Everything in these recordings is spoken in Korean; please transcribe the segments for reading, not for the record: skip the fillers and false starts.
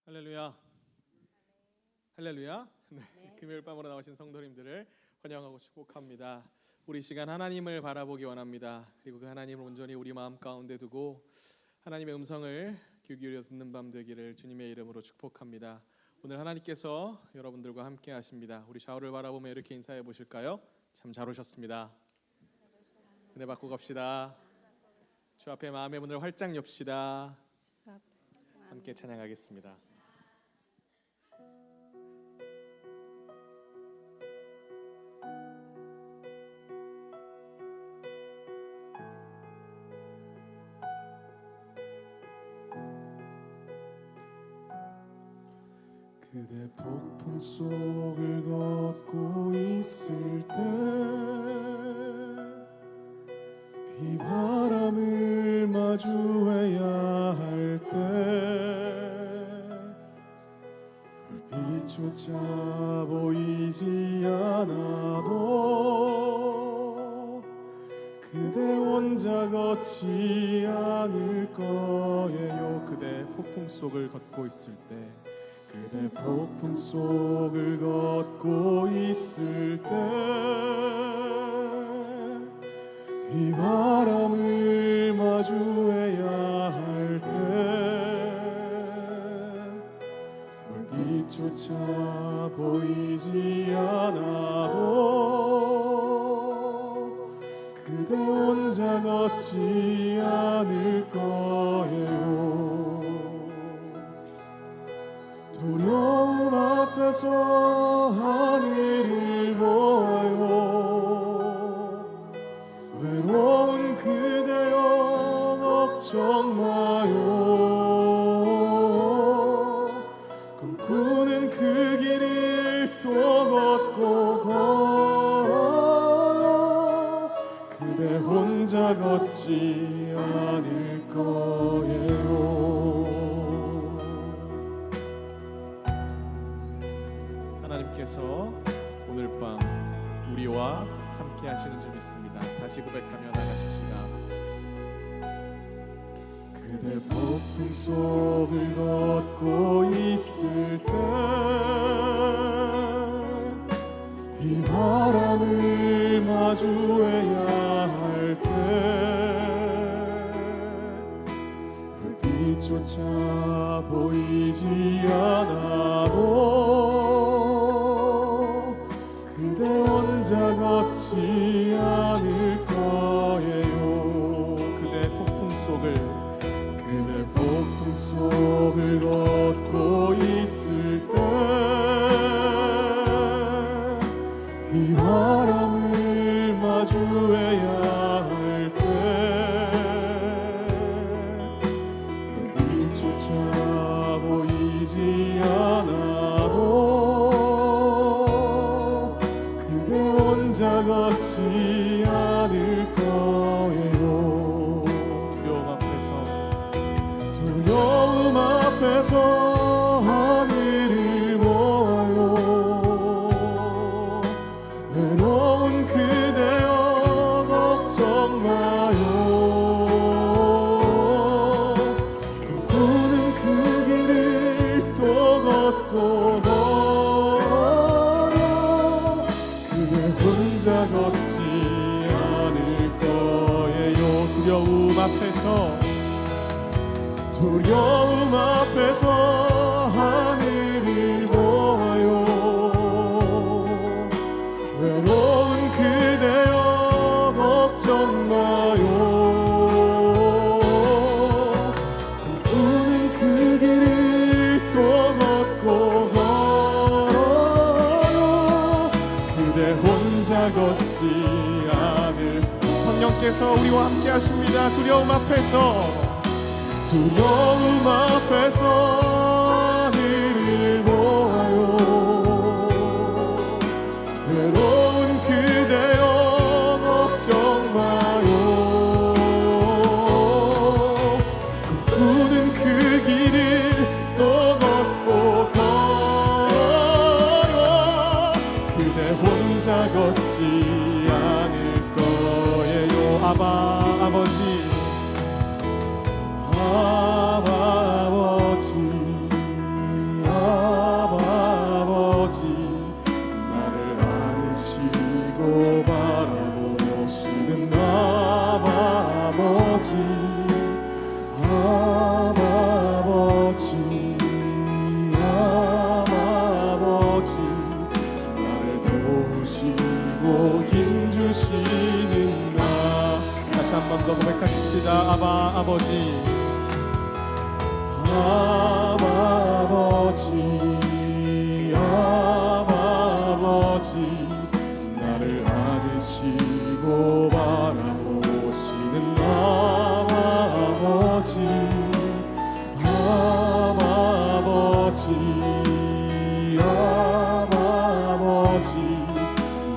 할렐루야. 할렐루야. 네. 금요일 밤으로 나오신 성도님들을 환영하고 축복합니다. 우리 시간 하나님을 바라보기 원합니다. 그리고 그 하나님을 온전히 우리 마음 가운데 두고 하나님의 음성을 귀 기울여 듣는 밤 되기를 주님의 이름으로 축복합니다. 오늘 하나님께서 여러분들과 함께 하십니다. 우리 좌우를 바라보며 이렇게 인사해 보실까요? 참 잘 오셨습니다. 은혜 받고 갑시다. 주 앞에 마음의 문을 활짝 엽시다. 함께 찬양하겠습니다. 그대 폭풍 속을 걷고 있을 때 비바람을 마주해야 할 때 불빛조차 보이지 않아도 그대 혼자 걷지 않을 거예요. 그대 폭풍 속을 걷고 있을 때 그대 폭풍 속을 걷고 있을 때 비바람을 마주해야 할 때 불빛조차 보이지 않아도 그대 혼자 걷지 않을 거예요. 두려움 앞에서 하늘을 보아요. 외로운 그대여 걱정 마요. 꿈꾸는 그 길을 또 걷고 걸어요. 그대 혼자 걷지 않을 거예요. 하나님께서 오늘 밤 우리와 함께 하시는 줄 믿습니다. 다시 고백하며 나가십시다. 그대 폭풍 속을 걷고 있을 때 비바람을 마주해야 할 때 불빛조차 보이지 않아도 그대 혼자 걷지 않을 거예요. 그대 폭풍 속을 걷고 있을 때 비바람을 마주해야 할 때 불빛조차 보이지 않아도 그대 혼자 걷지 않을 거예요. 두려움 앞에서 하늘을 보아요. 외로운 그대여 걱정 마요. 꿈꾸는 그 길을 또 걷고 걸어요. 그대 혼자 걷지 않을 거예요. 두려움 앞에서 하늘을 보아요. 외로운 그대여 걱정 마요. 꿈꾸는 그 길을 또 걷고 걸어요. 그대 혼자 걷지 않을 성령께서 우리와 함께 하십니다. 두려움 앞에서 하늘을 보아요. 외로운 그대여 걱정 마요. 꿈꾸는 그 길을 또 걷고 걸어요. 그대 혼자 걷지 않을 거예요. 아버지 더 고백하십시다. 아바 아버지, 아바 아버지, 아바 아버지, 나를 안으시고 바라보시는 아바 아버지, 아바 아버지, 아바 아버지,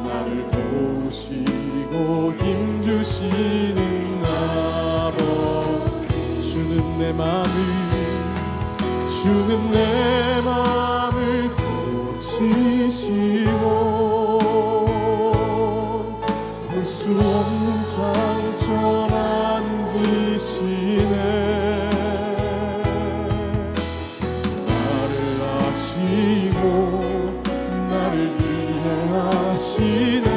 나를 도우시고 힘주시는 아버. 주는 내 맘을, 주는 내 맘을 고치시고 볼 수 없는 상처 만지시네. 나를 아시고 나를 이해하시네.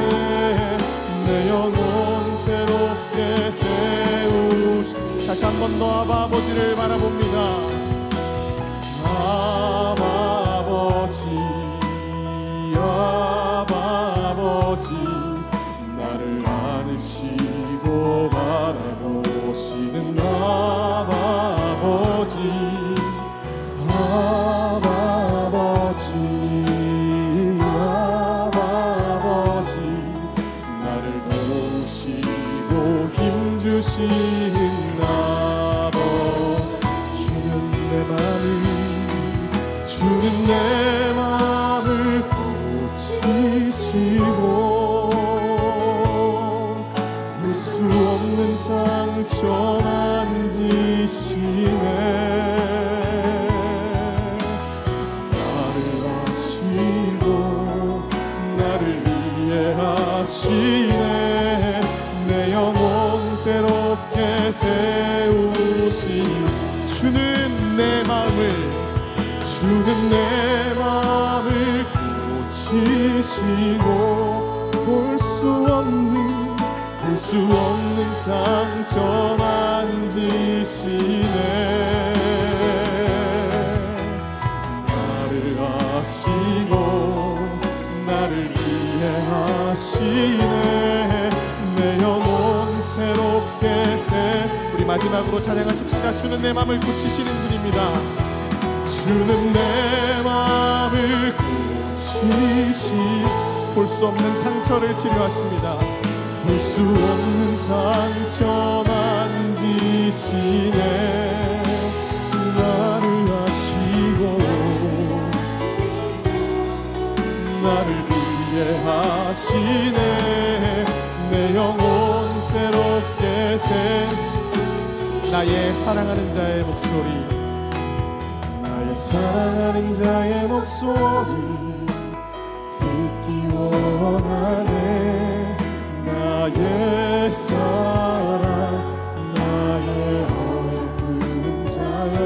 내 영혼 새롭게 세우시. 다시 한 번 더 아바 아버지를 바라봅니다. 아바 아버지, 아바 아버지, 나를 안으시고 바라보시는 아바 아버지, 아바 아버지, 아바 아버지, 나를 도우시고 힘주시는 아버. 주는 내 맘을, 주는 내 맘을 고치시고 볼 수 없는 상처 만지시네. 나를 아시고 나를 이해하시네. 내 영혼 새롭게 세우시. 주는 내 마음을, 주는 내 마음을 고치시고 볼 수 없는 상처 만지시네. 나를 아시고 나를 이해하시네. 내 영혼 새롭게 우리 마지막으로 찬양하십시다. 주는 내 마음을 고치시는 분입니다. 주는 내 마음을 고치시. 볼 수 없는 상처를 치료하십니다. 볼 수 없는 상처 만지시네. 나를 아시고 나를 이해하시네. 내 영혼 새롭게 나의 사랑하는 자의 목소리, 나의 사랑하는 자의 목소리 듣기 원하네. 나의 사랑, 나의 어여쁜 자야,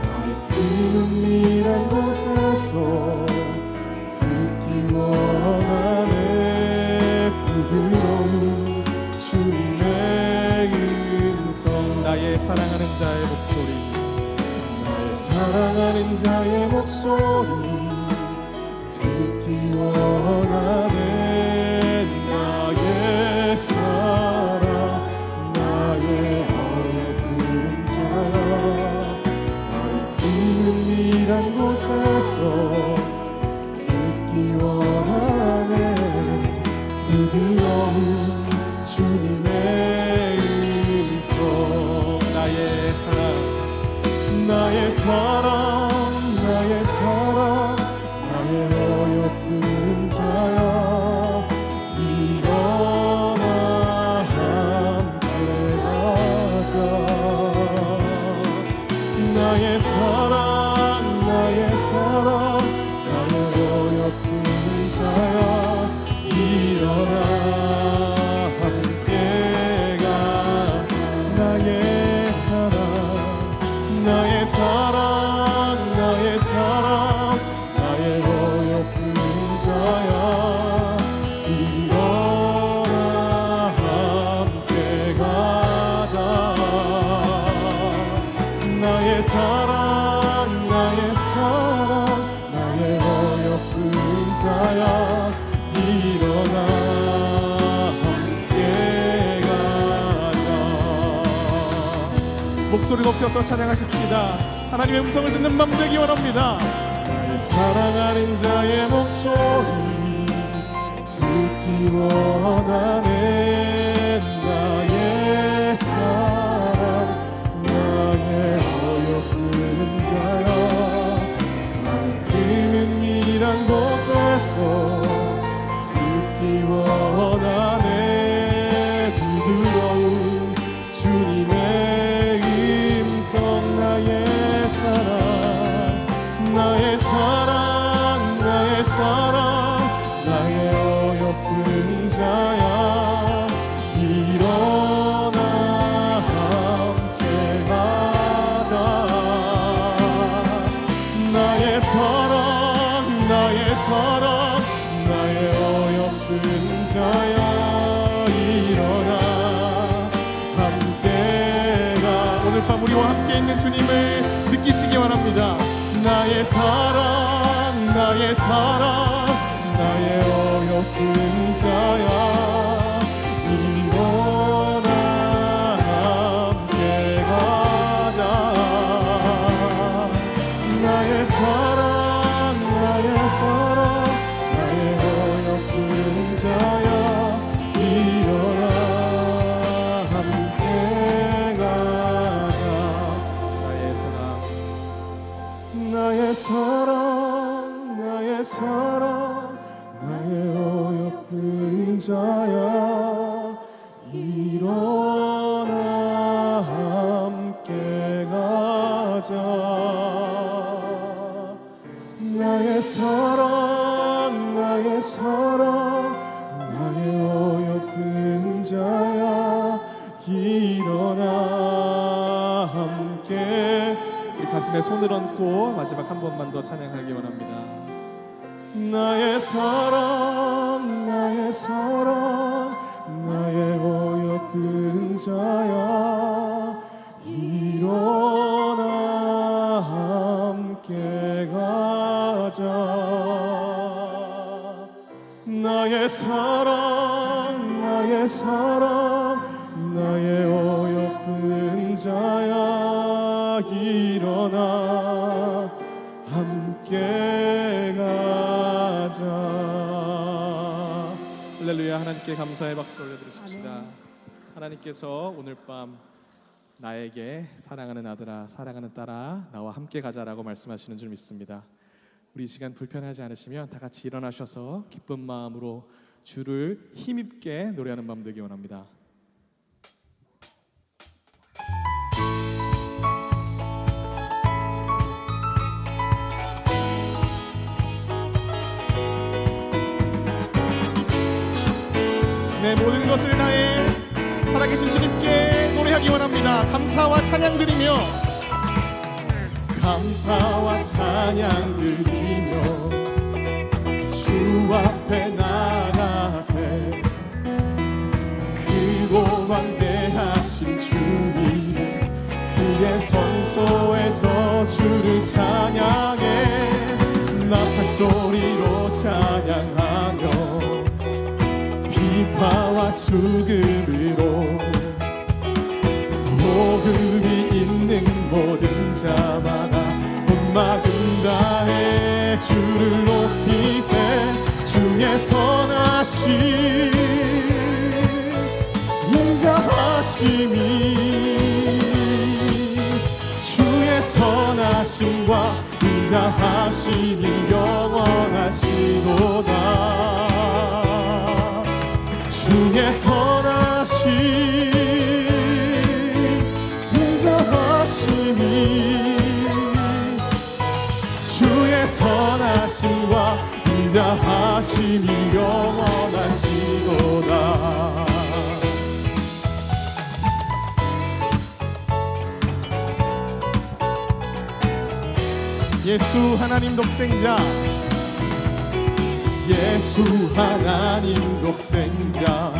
나의 틈밀한 곳에서 듣기 원하네. 부드러운 주님의 음성. 나의 사랑하는 자의 목소리, 나의 사랑하는 자의 목소리 듣기 원하네. 나의 사랑, 나의 어여쁜 자야, 나의 틈밀한 곳에서 듣기 원하네. 부드러운 주님의 음성. 나의 사랑, 나의 사랑, 나의 사랑, 나의 어여쁜 자야, 일어나 함께 가자. 나의 사랑, 나의 사랑, 나의 어여쁜 자야, 일어나 함께 가. 나의 사랑, 나의 사랑, 목소리 높여서 찬양하십시다. 하나님의 음성을 듣는 맘 되기 원합니다. 나의 사랑하는 자의 목소리 듣기 원하네. 나의 사랑 나의 어여쁜 자여 나의 드는 이란 곳에서 듣기 원하네. 부드러운 주님의 음성 나의 사랑 나의 사랑 나의 사랑 나의 어여쁜 자야 일어나 함께 가자. 나의 사랑 나의 사랑 나의 어여쁜 자야 일어나 함께 가. 오늘 밤 우리와 함께 있는 주님을 느끼시기 원합니다. 나의 사랑 나의 사랑 나의 어여쁜 자야 일어나 함께 가자. 나의 사랑 나의 사랑 나의 어여쁜 자야 일어나 함께 가자. 나의 사랑 나의 사랑 나의 사랑 나의 어여쁜 자야 일어나 함께 가자. 나의 사랑 나의 사랑 나의 어여쁜 자야 일어나 함께. 우리 가슴에 손을 얹고 마지막 한 번만 더 찬양하기 원합니다. 나의 사랑 나의 사랑 나의 어여쁜 자야 일어나 함께 가자. 나의 사랑 나의 사랑 나의 어여쁜 자야 일어나 함께 가자. 할렐루야. 하나님께 감사의 박수 올려드리십시다. 하나님께서 오늘 밤 나에게 사랑하는 아들아 사랑하는 딸아 나와 함께 가자라고 말씀하시는 줄 믿습니다. 우리 이 시간 불편하지 않으시면 다 같이 일어나셔서 기쁜 마음으로 주를 힘있게 노래하는 밤 되기 원합니다. 내 모든 것을 다해 살아계신 주님께 노래하기 원합니다. 감사와 찬양 드리며 감사와 찬양 드리며 주 앞에 나가세 크고 광대하신 주님 그의 성소에서 주를 찬양해 나팔 소리로 찬양하며 비파와 수금으로 호흡이 있는 모든 자마다 온 마음 다해 주를 높이세 주의 선하심 인자하심이 주의 선하심과 인자하심이 영원하시도다. 주의 선하심 인자하심이 주의 선하심과 인자하심이 영원하시도다. 예수 하나님 독생자 예수 하나님 독생자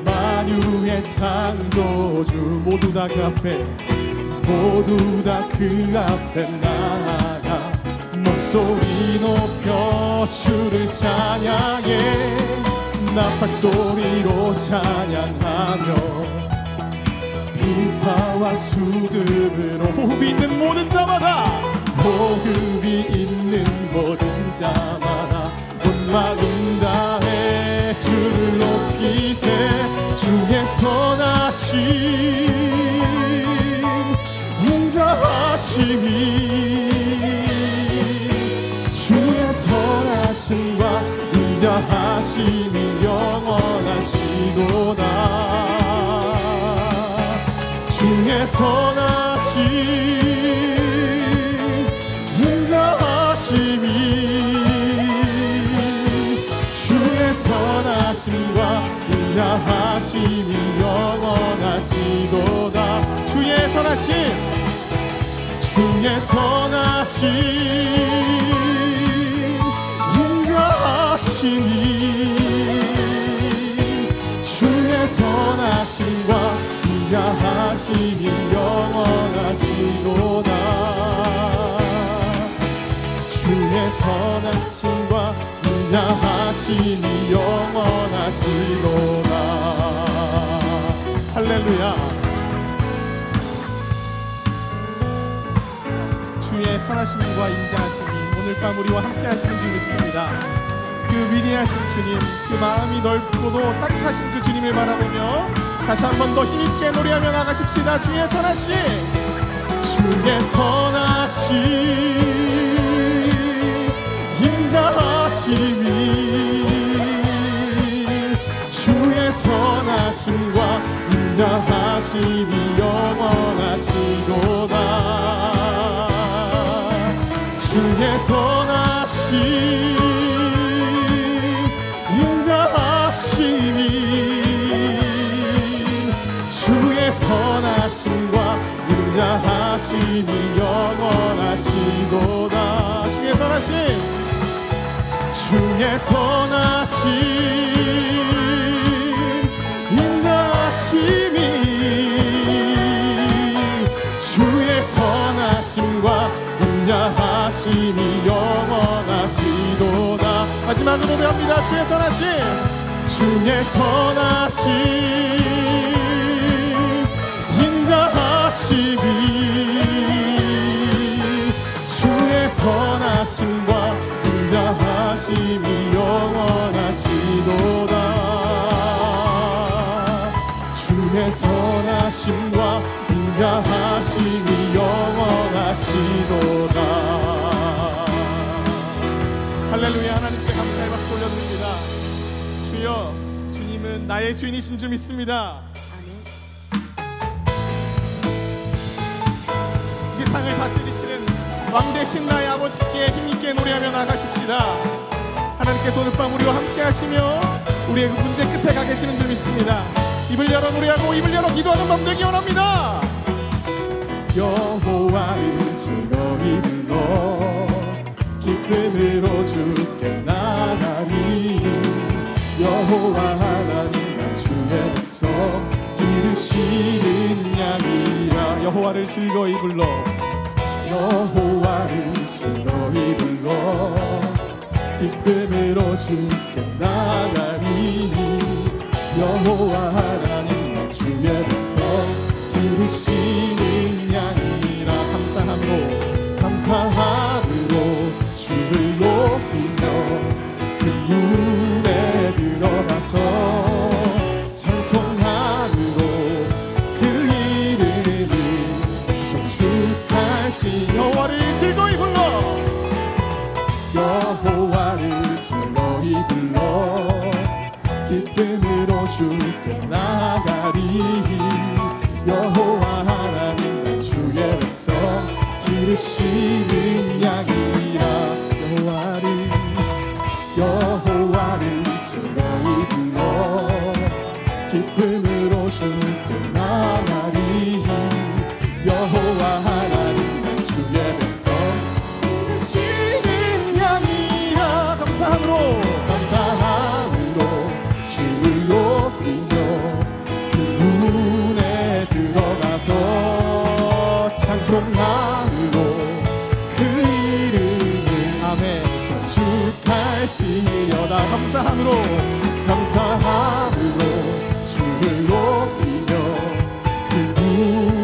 만유의 창조주 모두 다 그 앞에 나아가 목소리 높여 주를 찬양해 나팔 소리로 찬양하며 음파와 수금으로 호흡이 있는 모든 자마다 호흡이 있는 모든 자마다 온 마음 다해 주를 높이세 주의 선하심 인자하심이 주의 선하심과 인자하심이 영원하시도다 주의 선하심 인자하심이 주의 선하심과 인자하심이 영원하시도다 주의 선하심 주의 선하심 인자하심이 주의 선하심과 인자하심이 영원하시도다 주의 선하심과 인자하심이 영원하시도다 할렐루야 주의 선하심과 인자하심이 오늘 밤 우리와 함께 하시는 줄 믿습니다. 그 위대하신 주님, 그 마음이 넓고도 따뜻하신 그 주님을 바라보며 다시 한 번 더 힘있게 노래하며 나가십시다. 주의 선하심 주의 선하심 인자하심이 주의 선하심과 인자하심이 영원하시도다 주의 선하심 인자하심이 주의 선하심과 인자하심이 영원하시도다 주의 선하심 주의 선하심 인자하심이 주의 선하심과 인자하심이 영원하시도다 마지막으로 노래합니다 주의 선하심 주의 선하심 인자하심이 주의 선하심과 인자하심이 영원하시도다 주의 선하심과 인자하심이 영원하시도다 할렐루야 하나님께 감사의 박수 올려드립니다 주여 주님은 나의 주인이신 줄 믿습니다 세상을 다스리시는 왕 되신 나의 아버지께 힘있게 노래하며 나가십시다 하나님께서 오늘 밤 우리와 함께 하시며 우리의 그 문제 끝에 가 계시는 줄 믿습니다 입을 열어 노래하고 입을 열어 기도하는 밤 되기 원합니다 여호와를 즐거이 불러 기쁨으로 주께 나가리 여호와 하나님 나 주의 백성 기르시는 양이라 여호와를 즐거이 불러 여호와를 즐거이 불러 기쁨으로 주께 나가리 여호와 하나님 나 주의 백성 기르시는 양이라 감사함으로 주를 높이며 그 문에 들어가서 찬송함으로 그 이름을 송축할지 여호와를 즐거이 불러 여호와를 즐거이 불러 기쁨으로 주께 나가리 여호와 하나님 나 주의 백성 기르시는 양이라 여호와를 즐거이 불러 기쁨으로 주께 나가리 여호와 하나님 나 주의 백성 기르시는 양이라 감사함으로 주를 높이며 그 문에 들어가서 찬송함으로 그 이름을 아멘 송축할지어다 감사함으로 주를 높이며 그 문에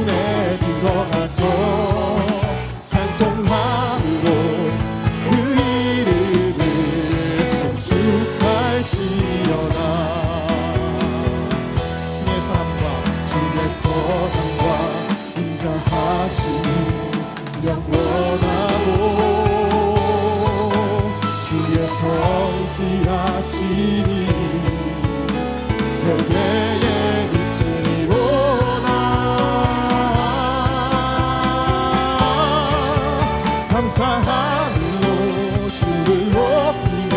찬송함으로 주를 높이며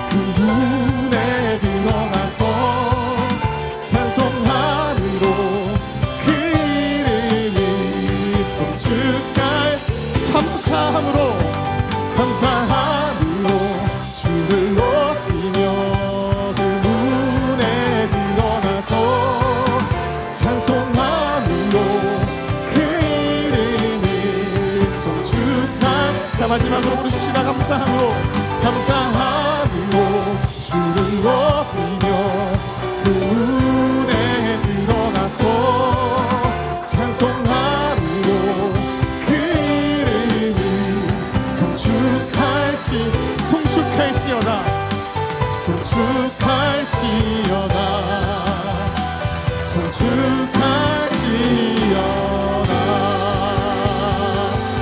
그분에 들어가서 찬송함으로 그 이름을 송축할 감사함으로 주를 높이며 그분에 드러나서 찬송함으로 그 이름을 송축한 자 마지막으로 부르십시다. 감사함으로 주를 높이며 그분에 드러나서 찬송함으로 그 이름을 송축할지어다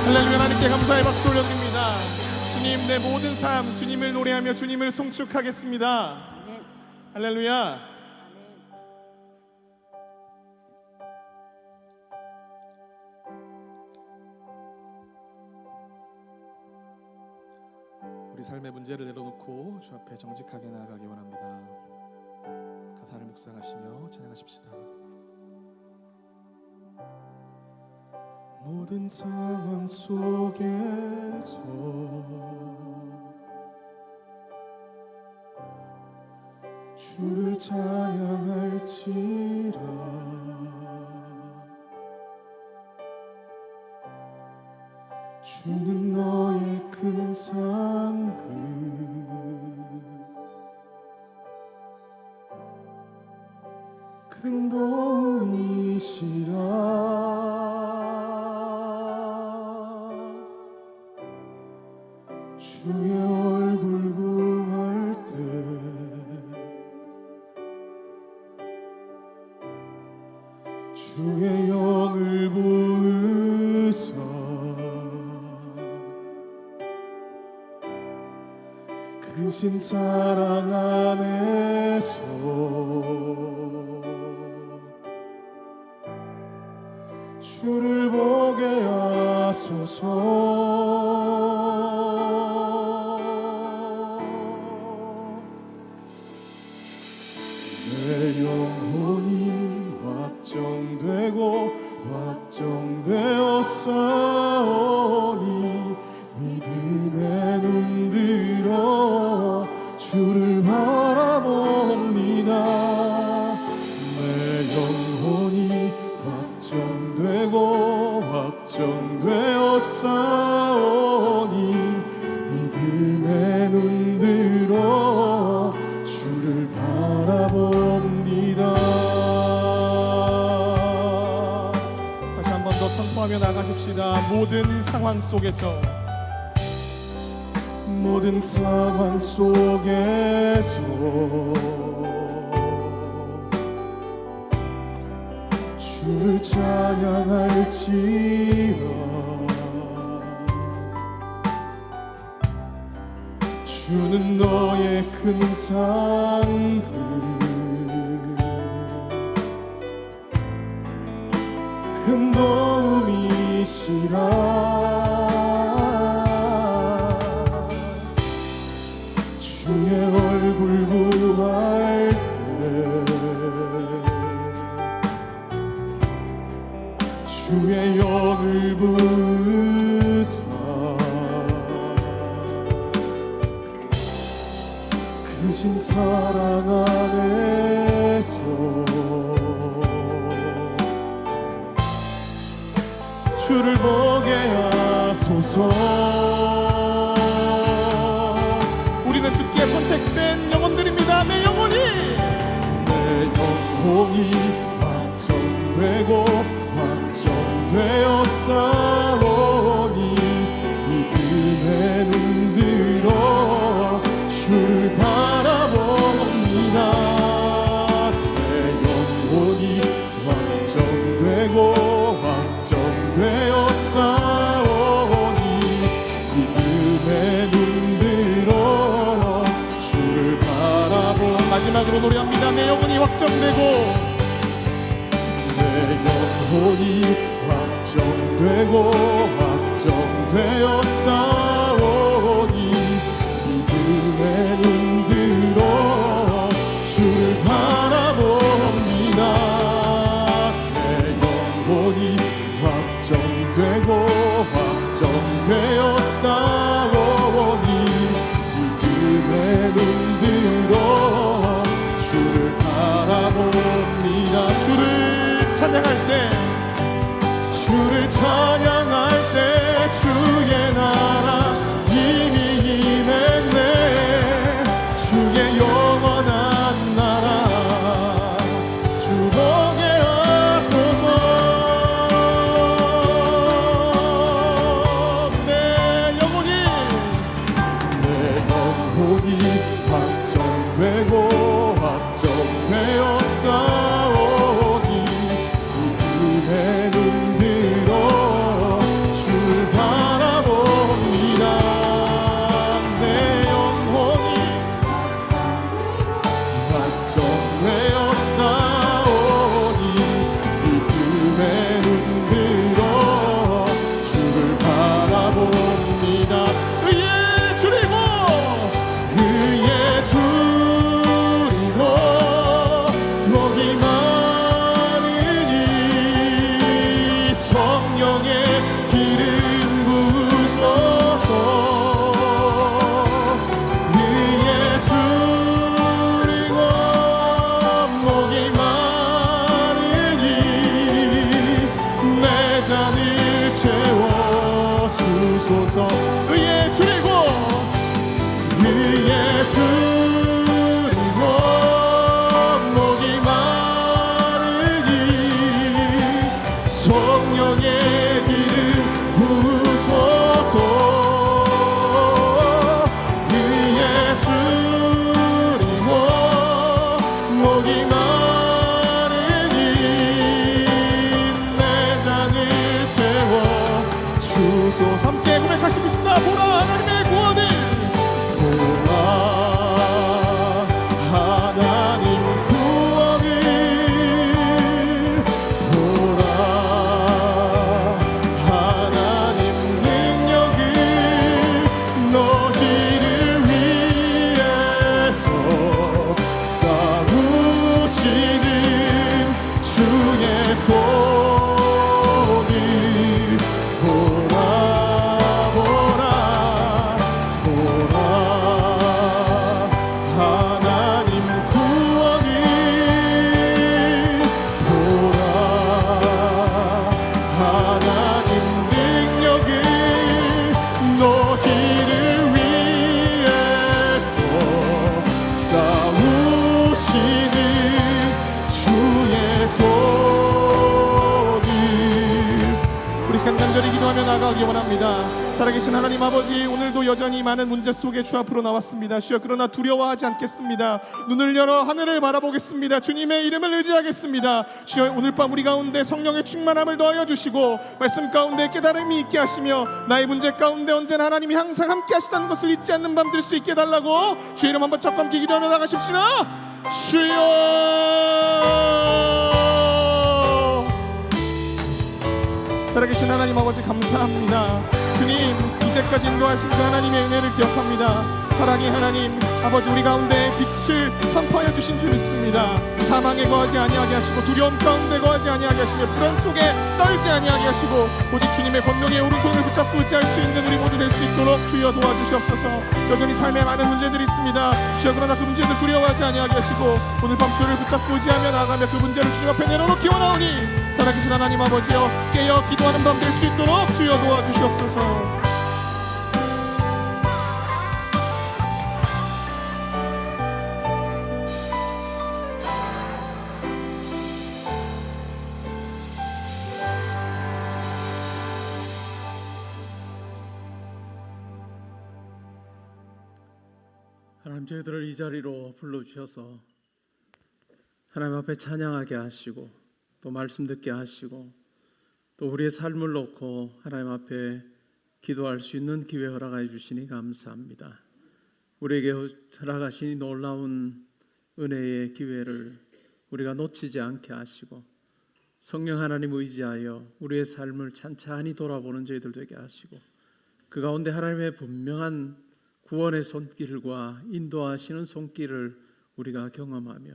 할렐루야. 하나님께 감사의 박수 올려드립니다. 주님, 내 모든 삶 주님을 노래하며 주님을 송축하겠습니다. 할렐루야. 우리 삶의 문제를 내려놓고 주 앞에 정직하게 나아가기 원합니다. 가사를 묵상하시며 찬양하십시다. 모든 상황 속에서 주를 찬양할지라. 주는 너의 큰 상급 큰 도움이시라. 주의 얼굴 구할 때 주의 영을 부으사 크신 사랑 안에서 주를 보게 하소서. 내 영혼이 확정되고 확정되었사오니 믿음에 눈들어 주를 바라봅니다. 내 영혼이 확정되고 확정되었사오니 믿음에 눈들어 주를 바라봅니다. 다시 한 번 더 선포하며 나가십시다. 모든 상황 속에서 주를 찬양할지라. 주는 너의 큰 상급 큰 도움이시라. 주의 얼굴 구할 때 주의 영을 부으사 크신 사랑 안에서 주를 보게 하소서. 우리는 주께 선택된 영혼들입니다. 내 영혼이 확정되고 확정되었사오니 믿음에 눈들어 주를 바라봅니다. 내 영혼이 확정되고 확정되었사오니 믿음에 눈들어 주를 바라보. 마지막으로 노래합니다. 내 영혼이 확정되고 내 영혼이 확정되고 확정되어 싸우니 믿음의 눈들어 주를 바라봅니다. 내 영혼이 확정되고 확정되어 싸우니 믿음의 눈들어 주를 바라봅니다. 주를 찬양할 때 주를 찬양할 때 주의 나라 이미 임했네. 주의 영원한 나라 주보게 하소서. 내 영혼이 확정되고 확정되어 싸우니 믿음의 눈들어 주를 바라봅니다. 내 영혼이 확정되어 싸우니 믿음의 눈들어 주를 바라봅니다. 의의 줄이고 의의 줄이고 목이 마르니 성령의 기름 부으소서. 의의 줄이고 목이 마르니 내 잔을 채워주소서. 의의 줄이고 의의 줄이고 목이 마르니 성령의 기름 부으소서. 의의 줄이고 목이 마르니 내 잔을 채워주소서. 함께 고백하십시다. 보라 하나님의 구원을 보라 하나님 구원을 보라 하나님 능력을 너희를 위해서 싸우시는 주의 손을 보라 보라 보라 하나님 구원을 보라 하나님 능력을 너희를 위해서 싸우시는 주의 손을. 우리 시간 간절히 기도하며 나아가기 원합니다. 살아계신 하나님 아버지, 오늘도 여전히 많은 문제 속에 주 앞으로 나왔습니다. 주여, 그러나 두려워하지 않겠습니다. 눈을 열어 하늘을 바라보겠습니다. 주님의 이름을 의지하겠습니다. 주여, 오늘 밤 우리 가운데 성령의 충만함을 더하여 주시고 말씀 가운데 깨달음이 있게 하시며 나의 문제 가운데 언제나 하나님이 항상 함께 하시다는 것을 잊지 않는 밤 될 수 있게 해달라고 주의 이름 한번 첫 함께 기도하며 나가십시다. 주여, 살아계신 하나님 아버지 감사합니다. 주님, 이제까지 인도하신 그 하나님의 은혜를 기억합니다. 사랑의 하나님 아버지, 우리 가운데 빛을 선포하여 주신 줄 믿습니다. 사망에 거하지 아니하게 하시고 두려움 가운데 거하지 아니하게 하시며 불안 속에 떨지 아니하게 하시고 오직 주님의 권능의 오른손을 붙잡고 의지할 수 있는 우리 모두 될 수 있도록 주여 도와주시옵소서. 여전히 삶에 많은 문제들이 있습니다. 주여, 그러나 그 문제들 두려워하지 아니하게 하시고 오늘 밤 주를 붙잡고 의지하며 나아가며 그 문제를 주님 앞에 내려놓기 원하오니 살아계신 하나님 아버지여, 깨어 기도하는 밤 될 수 있도록 주여 도와주시옵소서. 하나님, 저희들을 이 자리로 불러주셔서 하나님 앞에 찬양하게 하시고 또 말씀 듣게 하시고 또 우리의 삶을 놓고 하나님 앞에 기도할 수 있는 기회 허락해 주시니 감사합니다. 우리에게 허락하신 놀라운 은혜의 기회를 우리가 놓치지 않게 하시고 성령 하나님 의지하여 우리의 삶을 찬찬히 돌아보는 저희들 되게 하시고 그 가운데 하나님의 분명한 구원의 손길과 인도하시는 손길을 우리가 경험하며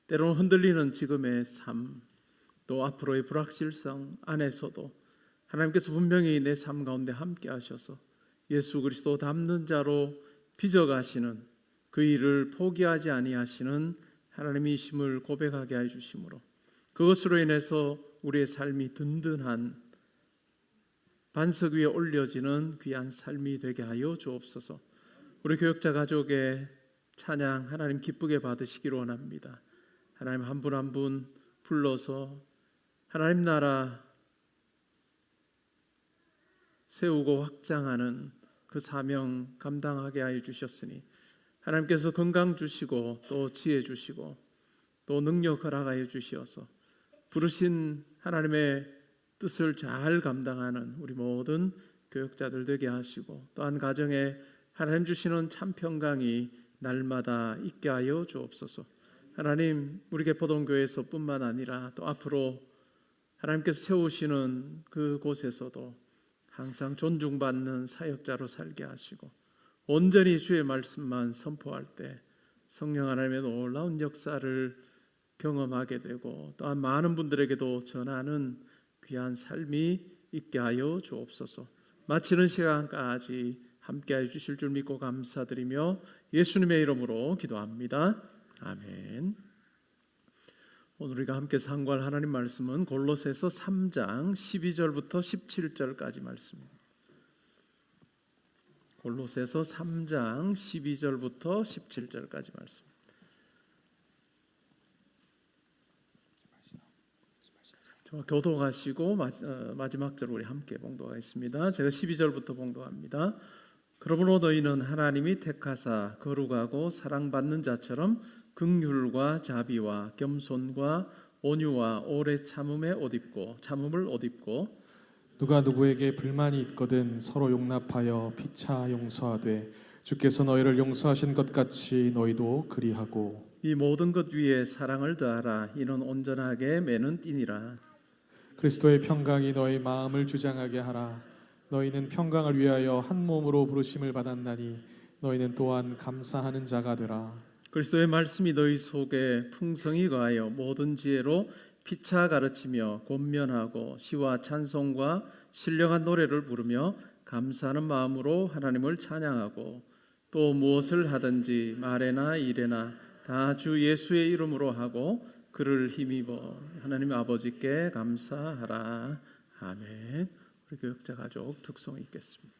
때로는 흔들리는 지금의 삶, 또 앞으로의 불확실성 안에서도 하나님께서 분명히 내 삶 가운데 함께 하셔서 예수 그리스도 닮는 자로 빚어가시는 그 일을 포기하지 아니하시는 하나님이심을 고백하게 해 주심으로 그것으로 인해서 우리의 삶이 든든한 반석 위에 올려지는 귀한 삶이 되게 하여 주옵소서. 우리 교역자 가족의 찬양 하나님 기쁘게 받으시기를 원합니다. 하나님 한 분 한 분 불러서 하나님 나라 세우고 확장하는 그 사명 감당하게 하여 주셨으니 하나님께서 건강 주시고 또 지혜 주시고 또 능력 허락하여 주시어서 부르신 하나님의 뜻을 잘 감당하는 우리 모든 교역자들 되게 하시고 또한 가정에 하나님 주시는 참 평강이 날마다 있게 하여 주옵소서. 하나님 우리 개포동교회에서 뿐만 아니라 또 앞으로 하나님께서 세우시는 그곳에서도 항상 존중받는 사역자로 살게 하시고 온전히 주의 말씀만 선포할 때 성령 하나님의 놀라운 역사를 경험하게 되고 또한 많은 분들에게도 전하는 귀한 삶이 있게 하여 주옵소서. 마치는 시간까지 함께해 주실 줄 믿고 감사드리며 예수님의 이름으로 기도합니다. 아멘. 오늘 우리가 함께 상고할 하나님 말씀은 골로새서 3장 12절부터 17절까지 말씀입니다. 골로새서 3장 12절부터 17절까지 말씀. 교도하시고 마지막 절 우리 함께 봉독하겠습니다. 제가 12절부터 봉독합니다. 그러므로 너희는 하나님이 택하사 거룩하고 사랑받는 자처럼 긍휼과 자비와 겸손과 온유와 오래 참음을 옷 입고 누가 누구에게 불만이 있거든 서로 용납하여 피차 용서하되 주께서 너희를 용서하신 것 같이 너희도 그리하고 이 모든 것 위에 사랑을 더하라. 이는 온전하게 매는 띠니라. 그리스도의 평강이 너희 마음을 주장하게 하라. 너희는 평강을 위하여 한 몸으로 부르심을 받았나니 너희는 또한 감사하는 자가 되라. 그리스도의 말씀이 너희 속에 풍성히 거하여 모든 지혜로 피차 가르치며 권면하고 시와 찬송과 신령한 노래를 부르며 감사하는 마음으로 하나님을 찬양하고 또 무엇을 하든지 말에나 일에나 다 주 예수의 이름으로 하고 그를 힘입어 하나님 아버지께 감사하라. 아멘. 우리 교역자 가족 특송 읽겠습니다.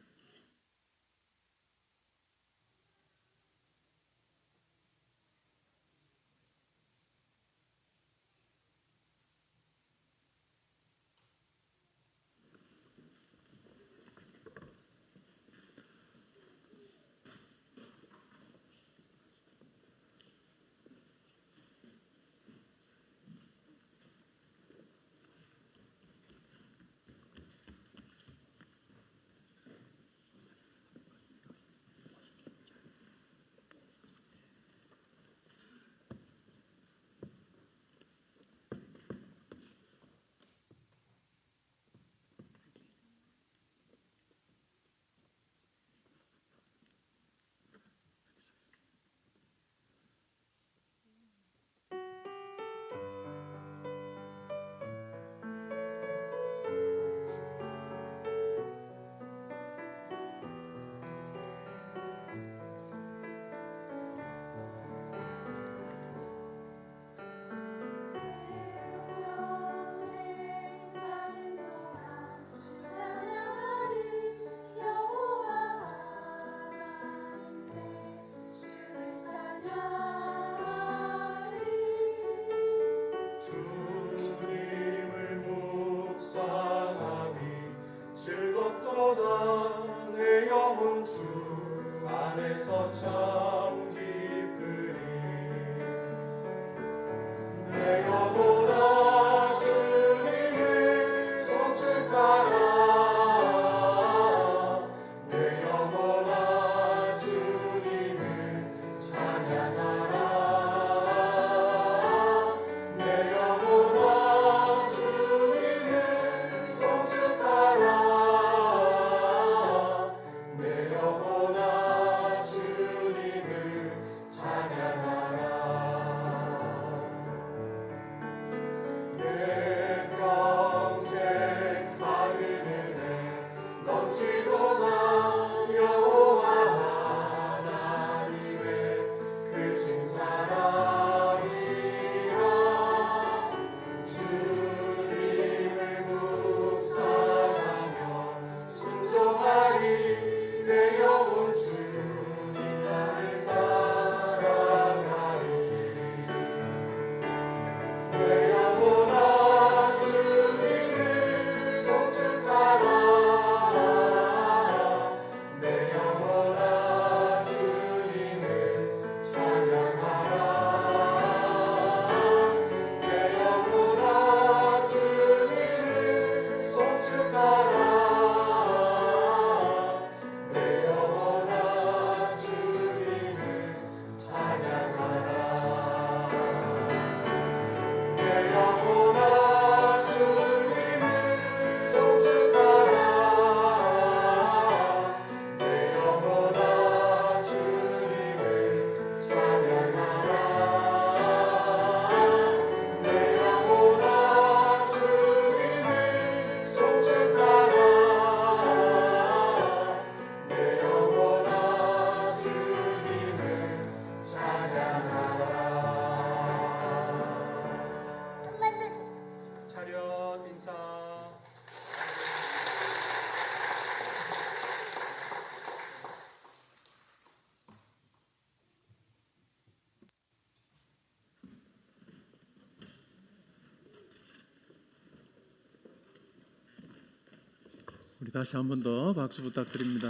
우리 다시 한 번 더 박수 부탁드립니다.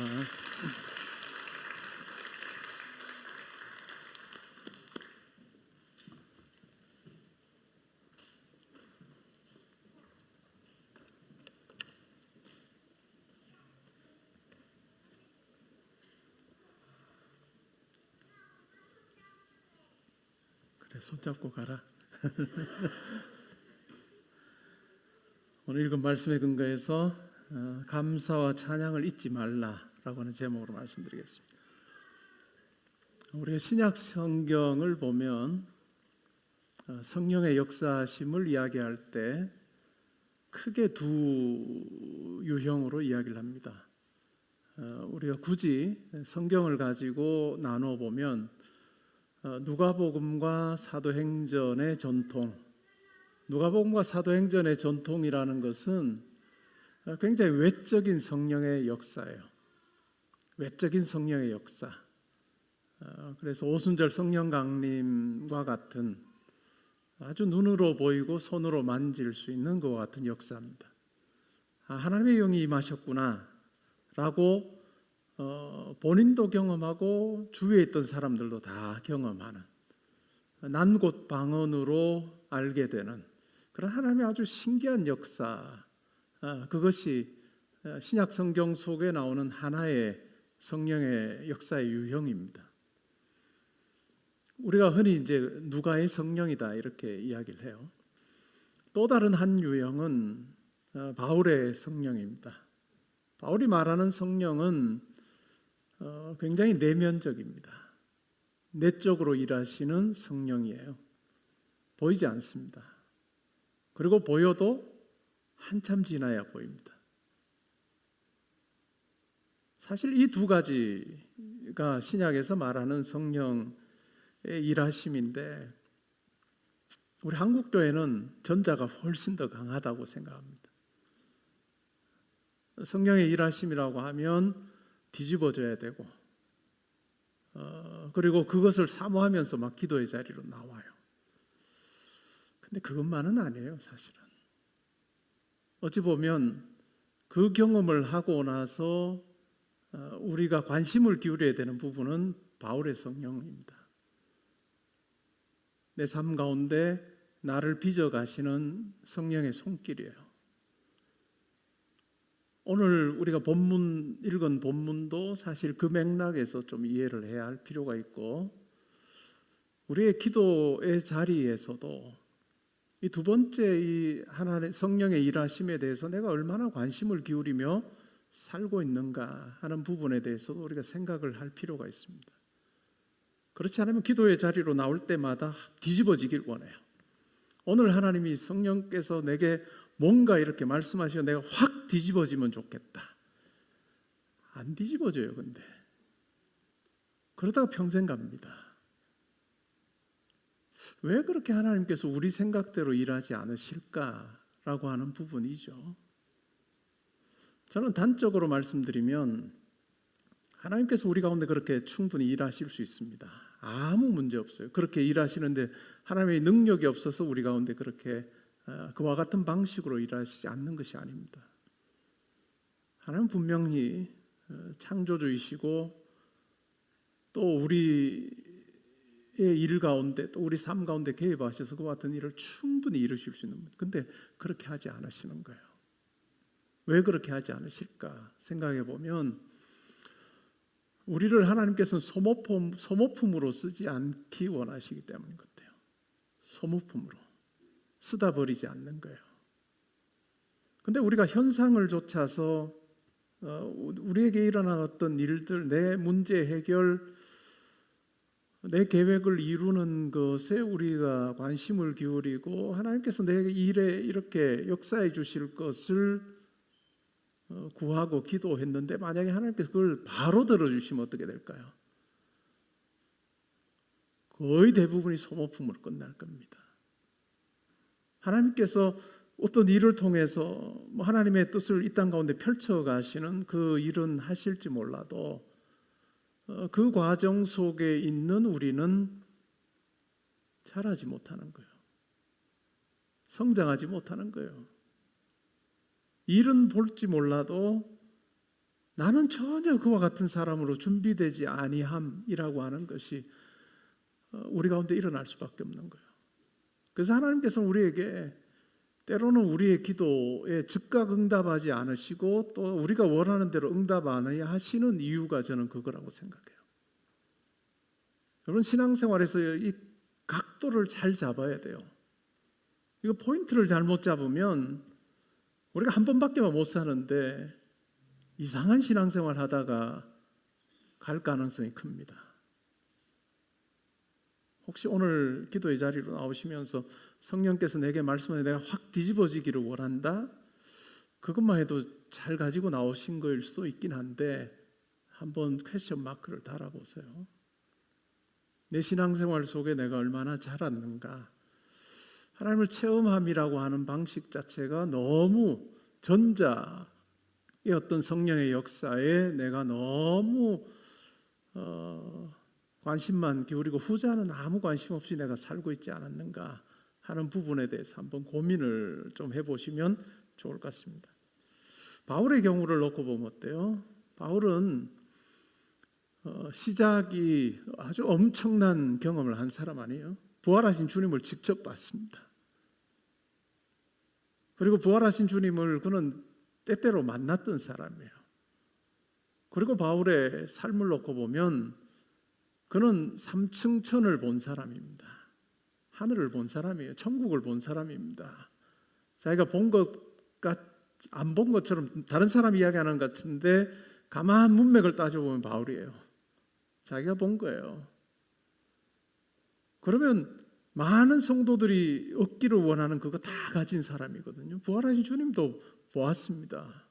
그래, 손잡고 가라. 오늘 읽은 말씀에 근거해서 감사와 찬양을 잊지 말라라고 하는 제목으로 말씀드리겠습니다. 우리가 신약 성경을 보면 성령의 역사심을 이야기할 때 크게 두 유형으로 이야기를 합니다. 우리가 굳이 성경을 가지고 나눠 보면 누가복음과 사도행전의 전통, 누가복음과 사도행전의 전통이라는 것은 굉장히 외적인 성령의 역사예요. 외적인 성령의 역사. 그래서 오순절 성령 강림과 같은 아주 눈으로 보이고 손으로 만질 수 있는 것과 같은 역사입니다. 하나님의 영이 임하셨구나 라고 본인도 경험하고 주위에 있던 사람들도 다 경험하는 난곳 방언으로 알게 되는 그런 하나님의 아주 신기한 역사, 그것이 신약 성경 속에 나오는 하나의 성령의 역사의 유형입니다. 우리가 흔히 이제 누가의 성령이다 이렇게 이야기를 해요. 또 다른 한 유형은 바울의 성령입니다. 바울이 말하는 성령은 굉장히 내면적입니다. 내적으로 일하시는 성령이에요. 보이지 않습니다. 그리고 보여도 한참 지나야 보입니다. 사실 이 두 가지가 신약에서 말하는 성령의 일하심인데 우리 한국교회는 전자가 훨씬 더 강하다고 생각합니다. 성령의 일하심이라고 하면 뒤집어져야 되고 그리고 그것을 사모하면서 막 기도의 자리로 나와요. 근데 그것만은 아니에요, 사실은. 어찌 보면 그 경험을 하고 나서 우리가 관심을 기울여야 되는 부분은 바울의 성령입니다. 내 삶 가운데 나를 빚어가시는 성령의 손길이에요. 오늘 우리가 읽은 본문도 사실 그 맥락에서 좀 이해를 해야 할 필요가 있고 우리의 기도의 자리에서도 이 두 번째 이 하나님의 성령의 일하심에 대해서 내가 얼마나 관심을 기울이며 살고 있는가 하는 부분에 대해서도 우리가 생각을 할 필요가 있습니다. 그렇지 않으면 기도의 자리로 나올 때마다 뒤집어지길 원해요. 오늘 하나님이 성령께서 내게 뭔가 이렇게 말씀하시고 내가 확 뒤집어지면 좋겠다. 안 뒤집어져요, 근데. 그러다가 평생 갑니다. 왜 그렇게 하나님께서 우리 생각대로 일하지 않으실까라고 하는 부분이죠. 저는 단적으로 말씀드리면 하나님께서 우리 가운데 그렇게 충분히 일하실 수 있습니다. 아무 문제 없어요. 그렇게 일하시는데 하나님의 능력이 없어서 우리 가운데 그렇게 그와 같은 방식으로 일하시지 않는 것이 아닙니다. 하나님은 분명히 창조주이시고 또 우리의 일 가운데 또 우리 삶 가운데 개입하셔서 그와 같은 일을 충분히 이루실 수 있는 분. 근데 그렇게 하지 않으시는 거예요. 왜 그렇게 하지 않으실까 생각해 보면 우리를 하나님께서는 소모품으로 쓰지 않기 원하시기 때문인 것 같아요. 소모품으로 쓰다 버리지 않는 거예요. 근데 우리가 현상을 좇아서 우리에게 일어난 어떤 일들, 내 문제 해결, 내 계획을 이루는 것에 우리가 관심을 기울이고 하나님께서 내 일에 이렇게 역사해 주실 것을 구하고 기도했는데 만약에 하나님께서 그걸 바로 들어주시면 어떻게 될까요? 거의 대부분이 소모품으로 끝날 겁니다. 하나님께서 어떤 일을 통해서 하나님의 뜻을 이 땅 가운데 펼쳐가시는 그 일은 하실지 몰라도 그 과정 속에 있는 우리는 자라지 못하는 거예요. 성장하지 못하는 거예요. 일은 볼지 몰라도 나는 전혀 그와 같은 사람으로 준비되지 아니함이라고 하는 것이 우리 가운데 일어날 수밖에 없는 거예요. 그래서 하나님께서는 우리에게 때로는 우리의 기도에 즉각 응답하지 않으시고 또 우리가 원하는 대로 응답 안 하시는 이유가 저는 그거라고 생각해요. 여러분, 신앙생활에서 이 각도를 잘 잡아야 돼요. 이거 포인트를 잘못 잡으면 우리가 한 번밖에 못 사는데 이상한 신앙생활 하다가 갈 가능성이 큽니다. 혹시 오늘 기도의 자리로 나오시면서 성령께서 내게 말씀하여 내가 확 뒤집어지기를 원한다? 그것만 해도 잘 가지고 나오신 거일 수도 있긴 한데 한번 퀘스천 마크를 달아보세요. 내 신앙생활 속에 내가 얼마나 자랐는가? 하나님을 체험함이라고 하는 방식 자체가 너무 전자의 어떤 성령의 역사에 내가 너무 관심만 기울이고 후자는 아무 관심 없이 내가 살고 있지 않았는가 하는 부분에 대해서 한번 고민을 좀 해보시면 좋을 것 같습니다. 바울의 경우를 놓고 보면 어때요? 바울은 시작이 아주 엄청난 경험을 한 사람 아니에요? 부활하신 주님을 직접 봤습니다. 그리고 부활하신 주님을 그는 때때로 만났던 사람이에요. 그리고 바울의 삶을 놓고 보면 그는 3층 천을 본 사람입니다. 하늘을 본 사람이에요. 천국을 본 사람입니다. 자기가 본 것과 안 본 것처럼 다른 사람 이야기하는 것 같은데 가만 문맥을 따져보면 바울이에요. 자기가 본 거예요. 그러면 많은 성도들이 얻기를 원하는 그거 다 가진 사람이거든요. 부활하신 주님도 보았습니다.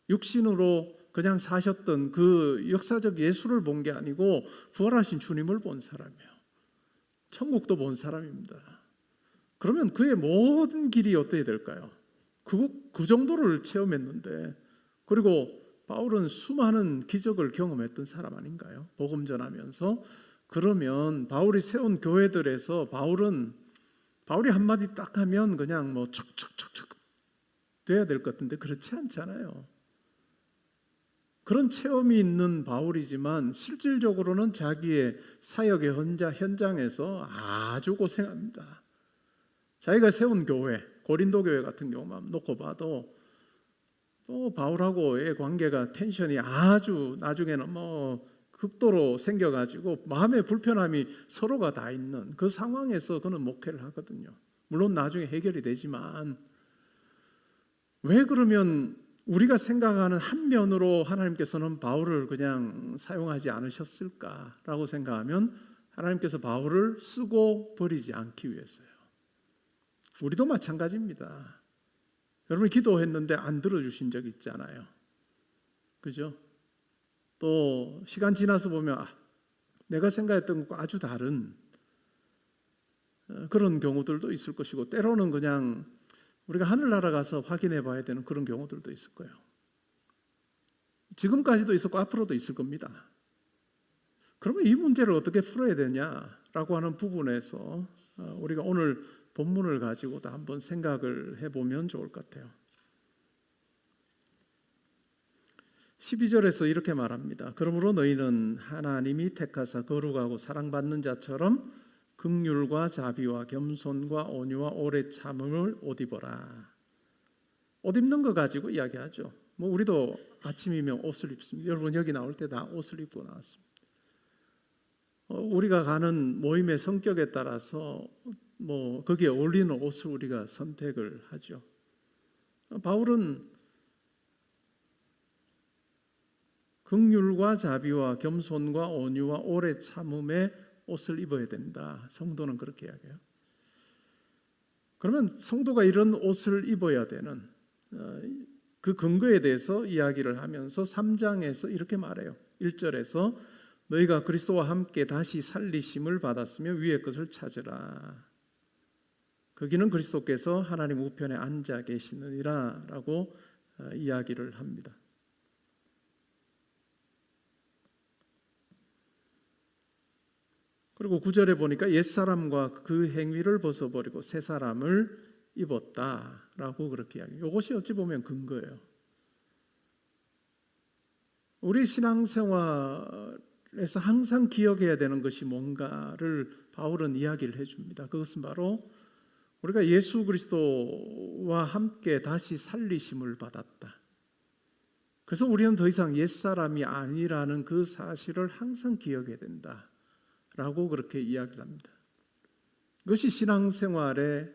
육신으로 그냥 사셨던 그 역사적 예수를 본 게 아니고 부활하신 주님을 본 사람이에요. 천국도 본 사람입니다. 그러면 그의 모든 길이 어떻게 될까요? 그 정도를 체험했는데, 그리고 바울은 수많은 기적을 경험했던 사람 아닌가요? 복음 전하면서. 그러면 바울이 세운 교회들에서 바울이 한마디 딱 하면 그냥 뭐 척척척척 돼야 될 것 같은데 그렇지 않잖아요. 그런 체험이 있는 바울이지만 실질적으로는 자기의 사역의 현장에서 아주 고생합니다. 자기가 세운 교회, 고린도 교회 같은 경우만 놓고 봐도 또 바울하고의 관계가 텐션이 아주 나중에는 뭐 극도로 생겨가지고 마음의 불편함이 서로가 다 있는 그 상황에서 그는 목회를 하거든요. 물론 나중에 해결이 되지만, 왜 그러면 우리가 생각하는 한 면으로 하나님께서는 바울을 그냥 사용하지 않으셨을까라고 생각하면 하나님께서 바울을 쓰고 버리지 않기 위해서요. 우리도 마찬가지입니다. 여러분 기도했는데 안 들어주신 적 있잖아요. 그죠? 또 시간 지나서 보면 내가 생각했던 것과 아주 다른 그런 경우들도 있을 것이고, 때로는 그냥 우리가 하늘나라 가서 확인해 봐야 되는 그런 경우들도 있을 거예요. 지금까지도 있었고 앞으로도 있을 겁니다. 그러면 이 문제를 어떻게 풀어야 되냐라고 하는 부분에서 우리가 오늘 본문을 가지고도 한번 생각을 해보면 좋을 것 같아요. 12절에서 이렇게 말합니다. 그러므로 너희는 하나님이 택하사 거룩하고 사랑받는 자처럼 긍휼과 자비와 겸손과 온유와 오래 참음을 옷 입어라. 옷 입는 거 가지고 이야기하죠. 뭐 우리도 아침이면 옷을 입습니다. 여러분 여기 나올 때 다 옷을 입고 나왔습니다. 우리가 가는 모임의 성격에 따라서 뭐 거기에 어울리는 옷을 우리가 선택을 하죠. 바울은 긍휼과 자비와 겸손과 온유와 오래 참음의 옷을 입어야 된다. 성도는 그렇게 이야기해요. 그러면 성도가 이런 옷을 입어야 되는 그 근거에 대해서 이야기를 하면서 3장에서 이렇게 말해요. 1절에서 너희가 그리스도와 함께 다시 살리심을 받았으며 위의 것을 찾으라. 거기는 그리스도께서 하나님 우편에 앉아 계시느니라 라고 이야기를 합니다. 그리고 9절에 보니까 옛사람과 그 행위를 벗어버리고 새 사람을 입었다라고 그렇게 이야기해요. 이것이 어찌 보면 근거예요. 우리 신앙생활에서 항상 기억해야 되는 것이 뭔가를 바울은 이야기를 해줍니다. 그것은 바로 우리가 예수 그리스도와 함께 다시 살리심을 받았다. 그래서 우리는 더 이상 옛사람이 아니라는 그 사실을 항상 기억해야 된다라고 그렇게 이야기를 합니다. 그것이 신앙생활의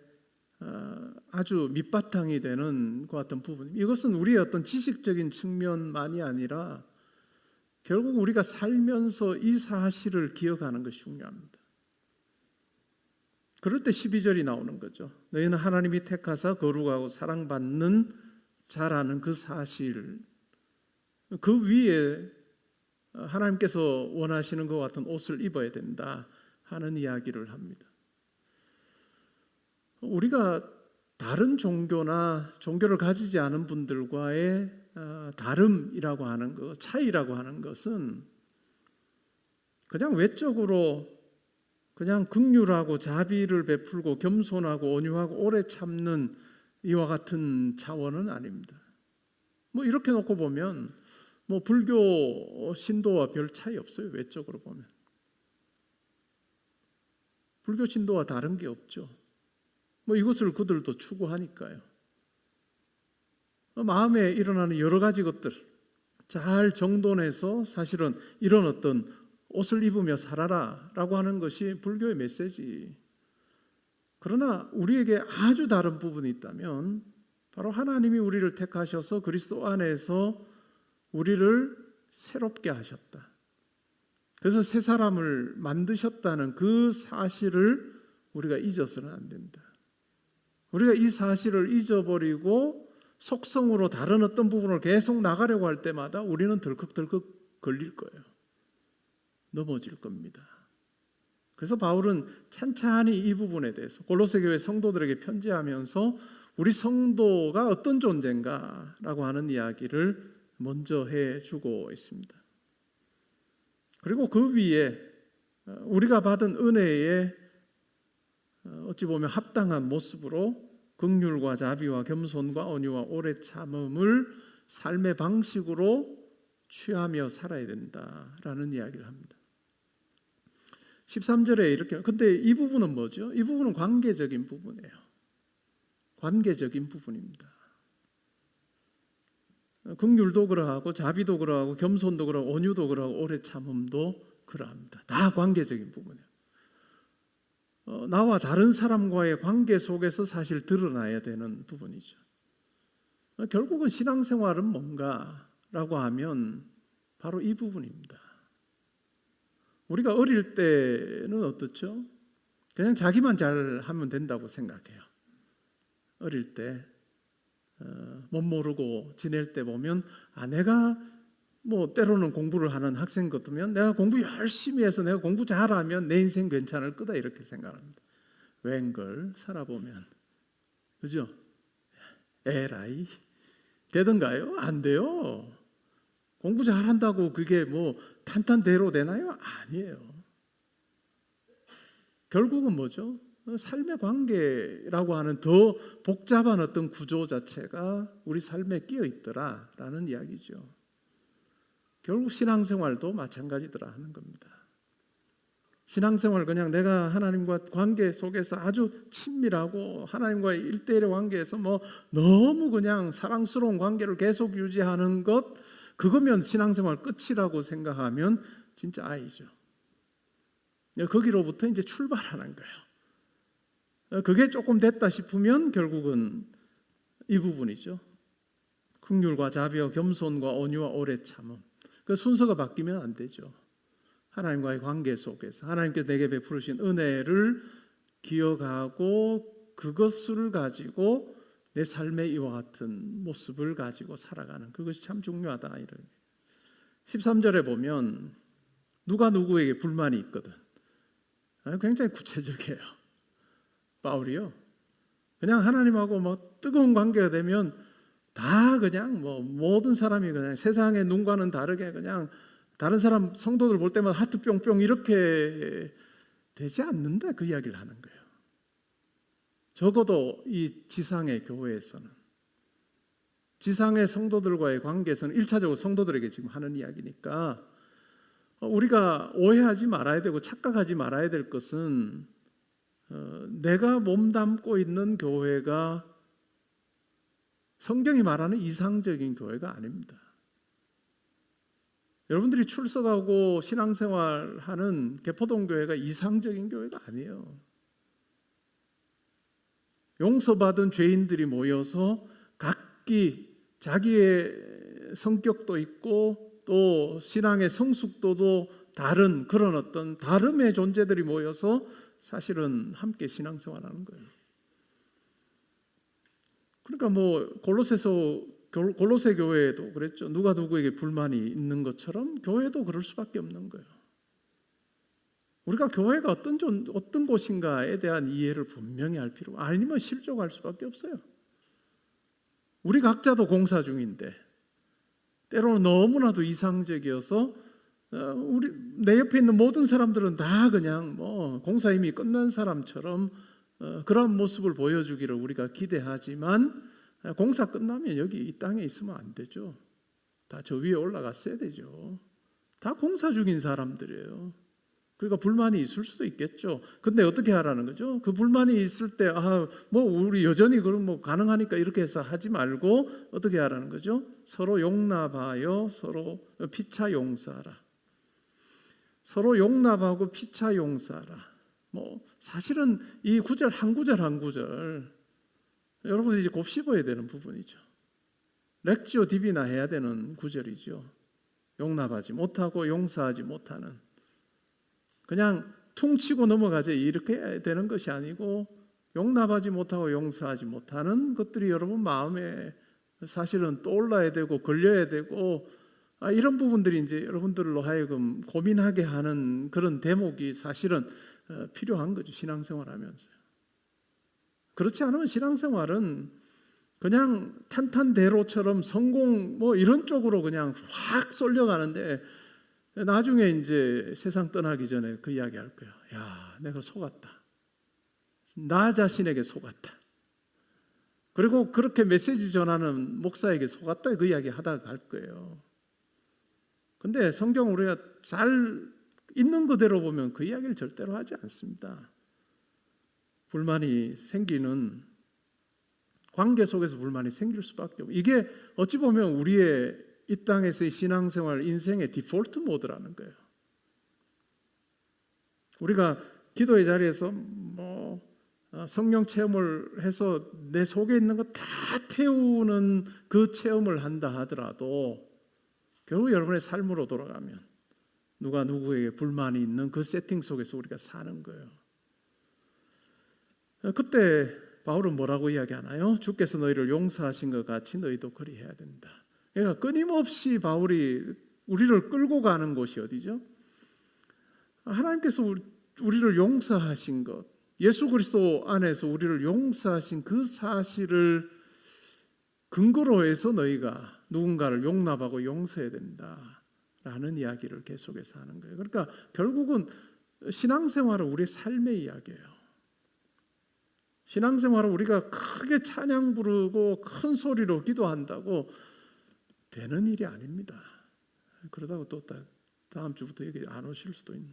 아주 밑바탕이 되는 것 같은 부분입니다. 이것은 우리의 어떤 지식적인 측면만이 아니라 결국 우리가 살면서 이 사실을 기억하는 것이 중요합니다. 그럴 때 12절이 나오는 거죠. 너희는 하나님이 택하사 거룩하고 사랑받는 자라는 그 사실, 그 위에 하나님께서 원하시는 것 같은 옷을 입어야 된다 하는 이야기를 합니다. 우리가 다른 종교나 종교를 가지지 않은 분들과의 다름이라고 하는 것, 차이라고 하는 것은 그냥 외적으로 그냥 긍휼하고 자비를 베풀고 겸손하고 온유하고 오래 참는 이와 같은 차원은 아닙니다. 뭐 이렇게 놓고 보면 뭐 불교 신도와 별 차이 없어요. 외적으로 보면 불교 신도와 다른 게 없죠. 뭐 이것을 그들도 추구하니까요. 마음에 일어나는 여러 가지 것들 잘 정돈해서 사실은 이런 어떤 옷을 입으며 살아라 라고 하는 것이 불교의 메시지. 그러나 우리에게 아주 다른 부분이 있다면 바로 하나님이 우리를 택하셔서 그리스도 안에서 우리를 새롭게 하셨다. 그래서 새 사람을 만드셨다는 그 사실을 우리가 잊어서는 안 된다. 우리가 이 사실을 잊어버리고 속성으로 다른 어떤 부분을 계속 나가려고 할 때마다 우리는 덜컥덜컥 걸릴 거예요. 넘어질 겁니다. 그래서 바울은 찬찬히 이 부분에 대해서 골로새 교회 성도들에게 편지하면서 우리 성도가 어떤 존재인가라고 하는 이야기를 먼저 해주고 있습니다. 그리고 그 위에 우리가 받은 은혜에 어찌 보면 합당한 모습으로 긍휼과 자비와 겸손과 온유와 오래 참음을 삶의 방식으로 취하며 살아야 된다라는 이야기를 합니다. 13절에 이렇게, 근데 이 부분은 뭐죠? 이 부분은 관계적인 부분이에요. 관계적인 부분입니다. 긍휼도 그러하고 자비도 그러하고 겸손도 그러하고 온유도 그러하고 오래 참음도 그러합니다. 다 관계적인 부분이에요. 나와 다른 사람과의 관계 속에서 사실 드러나야 되는 부분이죠. 결국은 신앙생활은 뭔가라고 하면 바로 이 부분입니다. 우리가 어릴 때는 어떻죠? 그냥 자기만 잘 하면 된다고 생각해요. 어릴 때 못 모르고 지낼 때 보면 내가 뭐 때로는 공부를 하는 학생 같으면 내가 공부 열심히 해서 내가 공부 잘하면 내 인생 괜찮을 거다 이렇게 생각합니다. 웬걸 살아보면 그죠? 에라이 되던가요? 안 돼요. 공부 잘한다고 그게 뭐 탄탄대로 되나요? 아니에요. 결국은 뭐죠? 삶의 관계라고 하는 더 복잡한 어떤 구조 자체가 우리 삶에 끼어 있더라라는 이야기죠. 결국 신앙생활도 마찬가지더라 하는 겁니다. 신앙생활 그냥 내가 하나님과 관계 속에서 아주 친밀하고 하나님과의 1대1의 관계에서 뭐 너무 그냥 사랑스러운 관계를 계속 유지하는 것, 그거면 신앙생활 끝이라고 생각하면 진짜 아이죠. 거기로부터 이제 출발하는 거예요. 그게 조금 됐다 싶으면 결국은 이 부분이죠. 긍휼과 자비와 겸손과 온유와 오래 참음. 그 순서가 바뀌면 안 되죠. 하나님과의 관계 속에서 하나님께서 내게 베푸신 은혜를 기억하고 그것을 가지고 내 삶의 이와 같은 모습을 가지고 살아가는 그것이 참 중요하다. 이런 13절에 보면 누가 누구에게 불만이 있거든. 굉장히 구체적이에요. 바울이요. 그냥 하나님하고 뭐 뜨거운 관계가 되면 다 그냥 뭐 모든 사람이 그냥 세상의 눈과는 다르게 그냥 다른 사람 성도들 볼 때마다 하트 뿅뿅 이렇게 되지 않는다 그 이야기를 하는 거예요. 적어도 이 지상의 교회에서는. 지상의 성도들과의 관계에서는 1차적으로 성도들에게 지금 하는 이야기니까 우리가 오해하지 말아야 되고 착각하지 말아야 될 것은 내가 몸담고 있는 교회가 성경이 말하는 이상적인 교회가 아닙니다. 여러분들이 출석하고 신앙생활하는 개포동교회가 이상적인 교회가 아니에요. 용서받은 죄인들이 모여서 각기 자기의 성격도 있고 또 신앙의 성숙도도 다른 그런 어떤 다름의 존재들이 모여서 사실은 함께 신앙생활하는 거예요. 그러니까 뭐 골로새 교회에도 그랬죠. 누가 누구에게 불만이 있는 것처럼 교회도 그럴 수밖에 없는 거예요. 우리가 교회가 어떤 곳인가에 대한 이해를 분명히 할 필요가, 아니면 실족할 수밖에 없어요. 우리 각자도 공사 중인데 때로는 너무나도 이상적이어서 내 옆에 있는 모든 사람들은 다 그냥 뭐 공사 이미 끝난 사람처럼 그런 모습을 보여주기를 우리가 기대하지만 공사 끝나면 여기 이 땅에 있으면 안 되죠. 다 저 위에 올라갔어야 되죠. 다 공사 중인 사람들이에요. 그러니까 불만이 있을 수도 있겠죠. 근데 어떻게 하라는 거죠? 그 불만이 있을 때 뭐 우리 여전히 그럼 뭐 가능하니까 이렇게 해서 하지 말고 어떻게 하라는 거죠? 서로 용납하여 서로 피차 용서하라. 서로 용납하고 피차 용서하라. 뭐 사실은 이 구절 한 구절 한 구절 여러분이 이제 곱씹어야 되는 부분이죠. 렉지오 디비나 해야 되는 구절이죠. 용납하지 못하고 용서하지 못하는, 그냥 퉁치고 넘어가지 이렇게 해야 되는 것이 아니고 용납하지 못하고 용서하지 못하는 것들이 여러분 마음에 사실은 떠올라야 되고 걸려야 되고 이런 부분들이 이제 여러분들로 하여금 고민하게 하는 그런 대목이 사실은 필요한 거죠. 신앙생활하면서요. 그렇지 않으면 신앙생활은 그냥 탄탄대로처럼 성공 뭐 이런 쪽으로 그냥 확 쏠려가는데 나중에 이제 세상 떠나기 전에 그 이야기 할 거예요. 야, 내가 속았다. 나 자신에게 속았다. 그리고 그렇게 메시지 전하는 목사에게 속았다. 그 이야기 하다가 갈 거예요. 근데 성경 우리가 잘 있는 그대로 보면 그 이야기를 절대로 하지 않습니다. 불만이 생기는 관계 속에서 불만이 생길 수밖에 없고, 이게 어찌 보면 우리의 이 땅에서의 신앙생활 인생의 디폴트 모드라는 거예요. 우리가 기도의 자리에서 뭐 성령 체험을 해서 내 속에 있는 거 다 태우는 그 체험을 한다 하더라도 결국 여러분의 삶으로 돌아가면 누가 누구에게 불만이 있는 그 세팅 속에서 우리가 사는 거예요. 그때 바울은 뭐라고 이야기하나요? 주께서 너희를 용서하신 것 같이 너희도 그리해야 된다. 그러니까 끊임없이 바울이 우리를 끌고 가는 곳이 어디죠? 하나님께서 우리를 용서하신 것, 예수 그리스도 안에서 우리를 용서하신 그 사실을 근거로 해서 너희가 누군가를 용납하고 용서해야 된다라는 이야기를 계속해서 하는 거예요. 그러니까 결국은 신앙생활은 우리의 삶의 이야기예요. 신앙생활은 우리가 크게 찬양 부르고 큰 소리로 기도한다고 되는 일이 아닙니다. 그러다가 또 다음 주부터 여기 안 오실 수도 있는.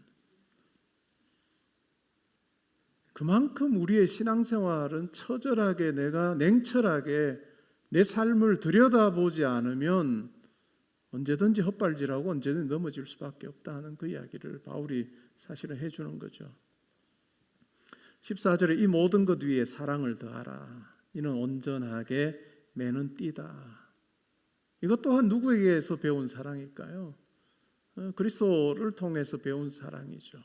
그만큼 우리의 신앙생활은 처절하게 내가 냉철하게 내 삶을 들여다보지 않으면 언제든지 헛발질하고 언제든지 넘어질 수밖에 없다 하는 그 이야기를 바울이 사실은 해주는 거죠. 14절에 이 모든 것 위에 사랑을 더하라. 이는 온전하게 매는 띠다. 이것 또한 누구에게서 배운 사랑일까요? 그리스도를 통해서 배운 사랑이죠.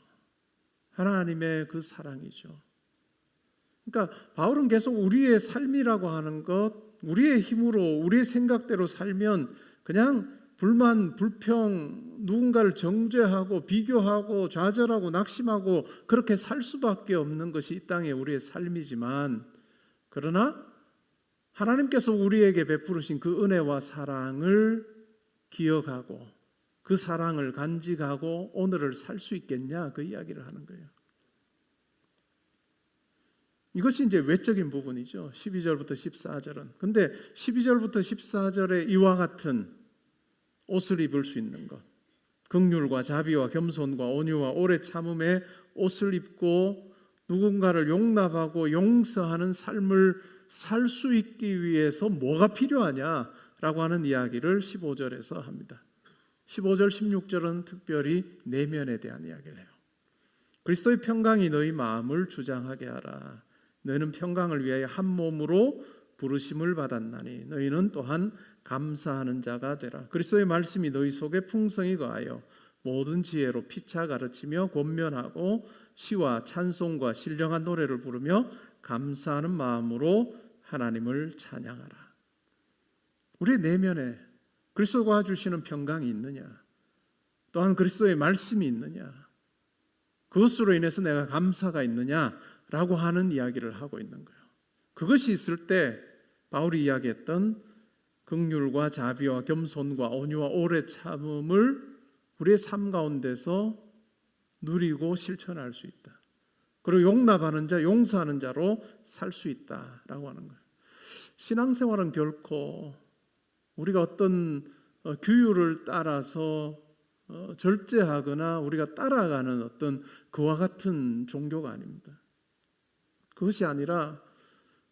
하나님의 그 사랑이죠. 그러니까 바울은 계속 우리의 삶이라고 하는 것, 우리의 힘으로 우리의 생각대로 살면 그냥 불만, 불평, 누군가를 정죄하고 비교하고 좌절하고 낙심하고 그렇게 살 수밖에 없는 것이 이 땅의 우리의 삶이지만, 그러나 하나님께서 우리에게 베푸르신 그 은혜와 사랑을 기억하고 그 사랑을 간직하고 오늘을 살 수 있겠냐, 그 이야기를 하는 거예요. 이것이 이제 외적인 부분이죠. 12절부터 14절은. 근데 12절부터 14절에 이와 같은 옷을 입을 수 있는 것, 긍휼과 자비와 겸손과 온유와 오래 참음의 옷을 입고 누군가를 용납하고 용서하는 삶을 살 수 있기 위해서 뭐가 필요하냐라고 하는 이야기를 15절에서 합니다. 15절, 16절은 특별히 내면에 대한 이야기를 해요. 그리스도의 평강이 너희 마음을 주장하게 하라. 너희는 평강을 위하여 한 몸으로 부르심을 받았나니 너희는 또한 감사하는 자가 되라. 그리스도의 말씀이 너희 속에 풍성히 거하여 모든 지혜로 피차 가르치며 권면하고 시와 찬송과 신령한 노래를 부르며 감사하는 마음으로 하나님을 찬양하라. 우리의 내면에 그리스도가 주시는 평강이 있느냐, 또한 그리스도의 말씀이 있느냐, 그것으로 인해서 내가 감사가 있느냐라고 하는 이야기를 하고 있는 거예요. 그것이 있을 때 바울이 이야기했던 긍휼과 자비와 겸손과 온유와 오래 참음을 우리의 삶 가운데서 누리고 실천할 수 있다. 그리고 용납하는 자, 용서하는 자로 살 수 있다라고 하는 거예요. 신앙생활은 결코 우리가 어떤 규율을 따라서 절제하거나 우리가 따라가는 어떤 그와 같은 종교가 아닙니다. 그것이 아니라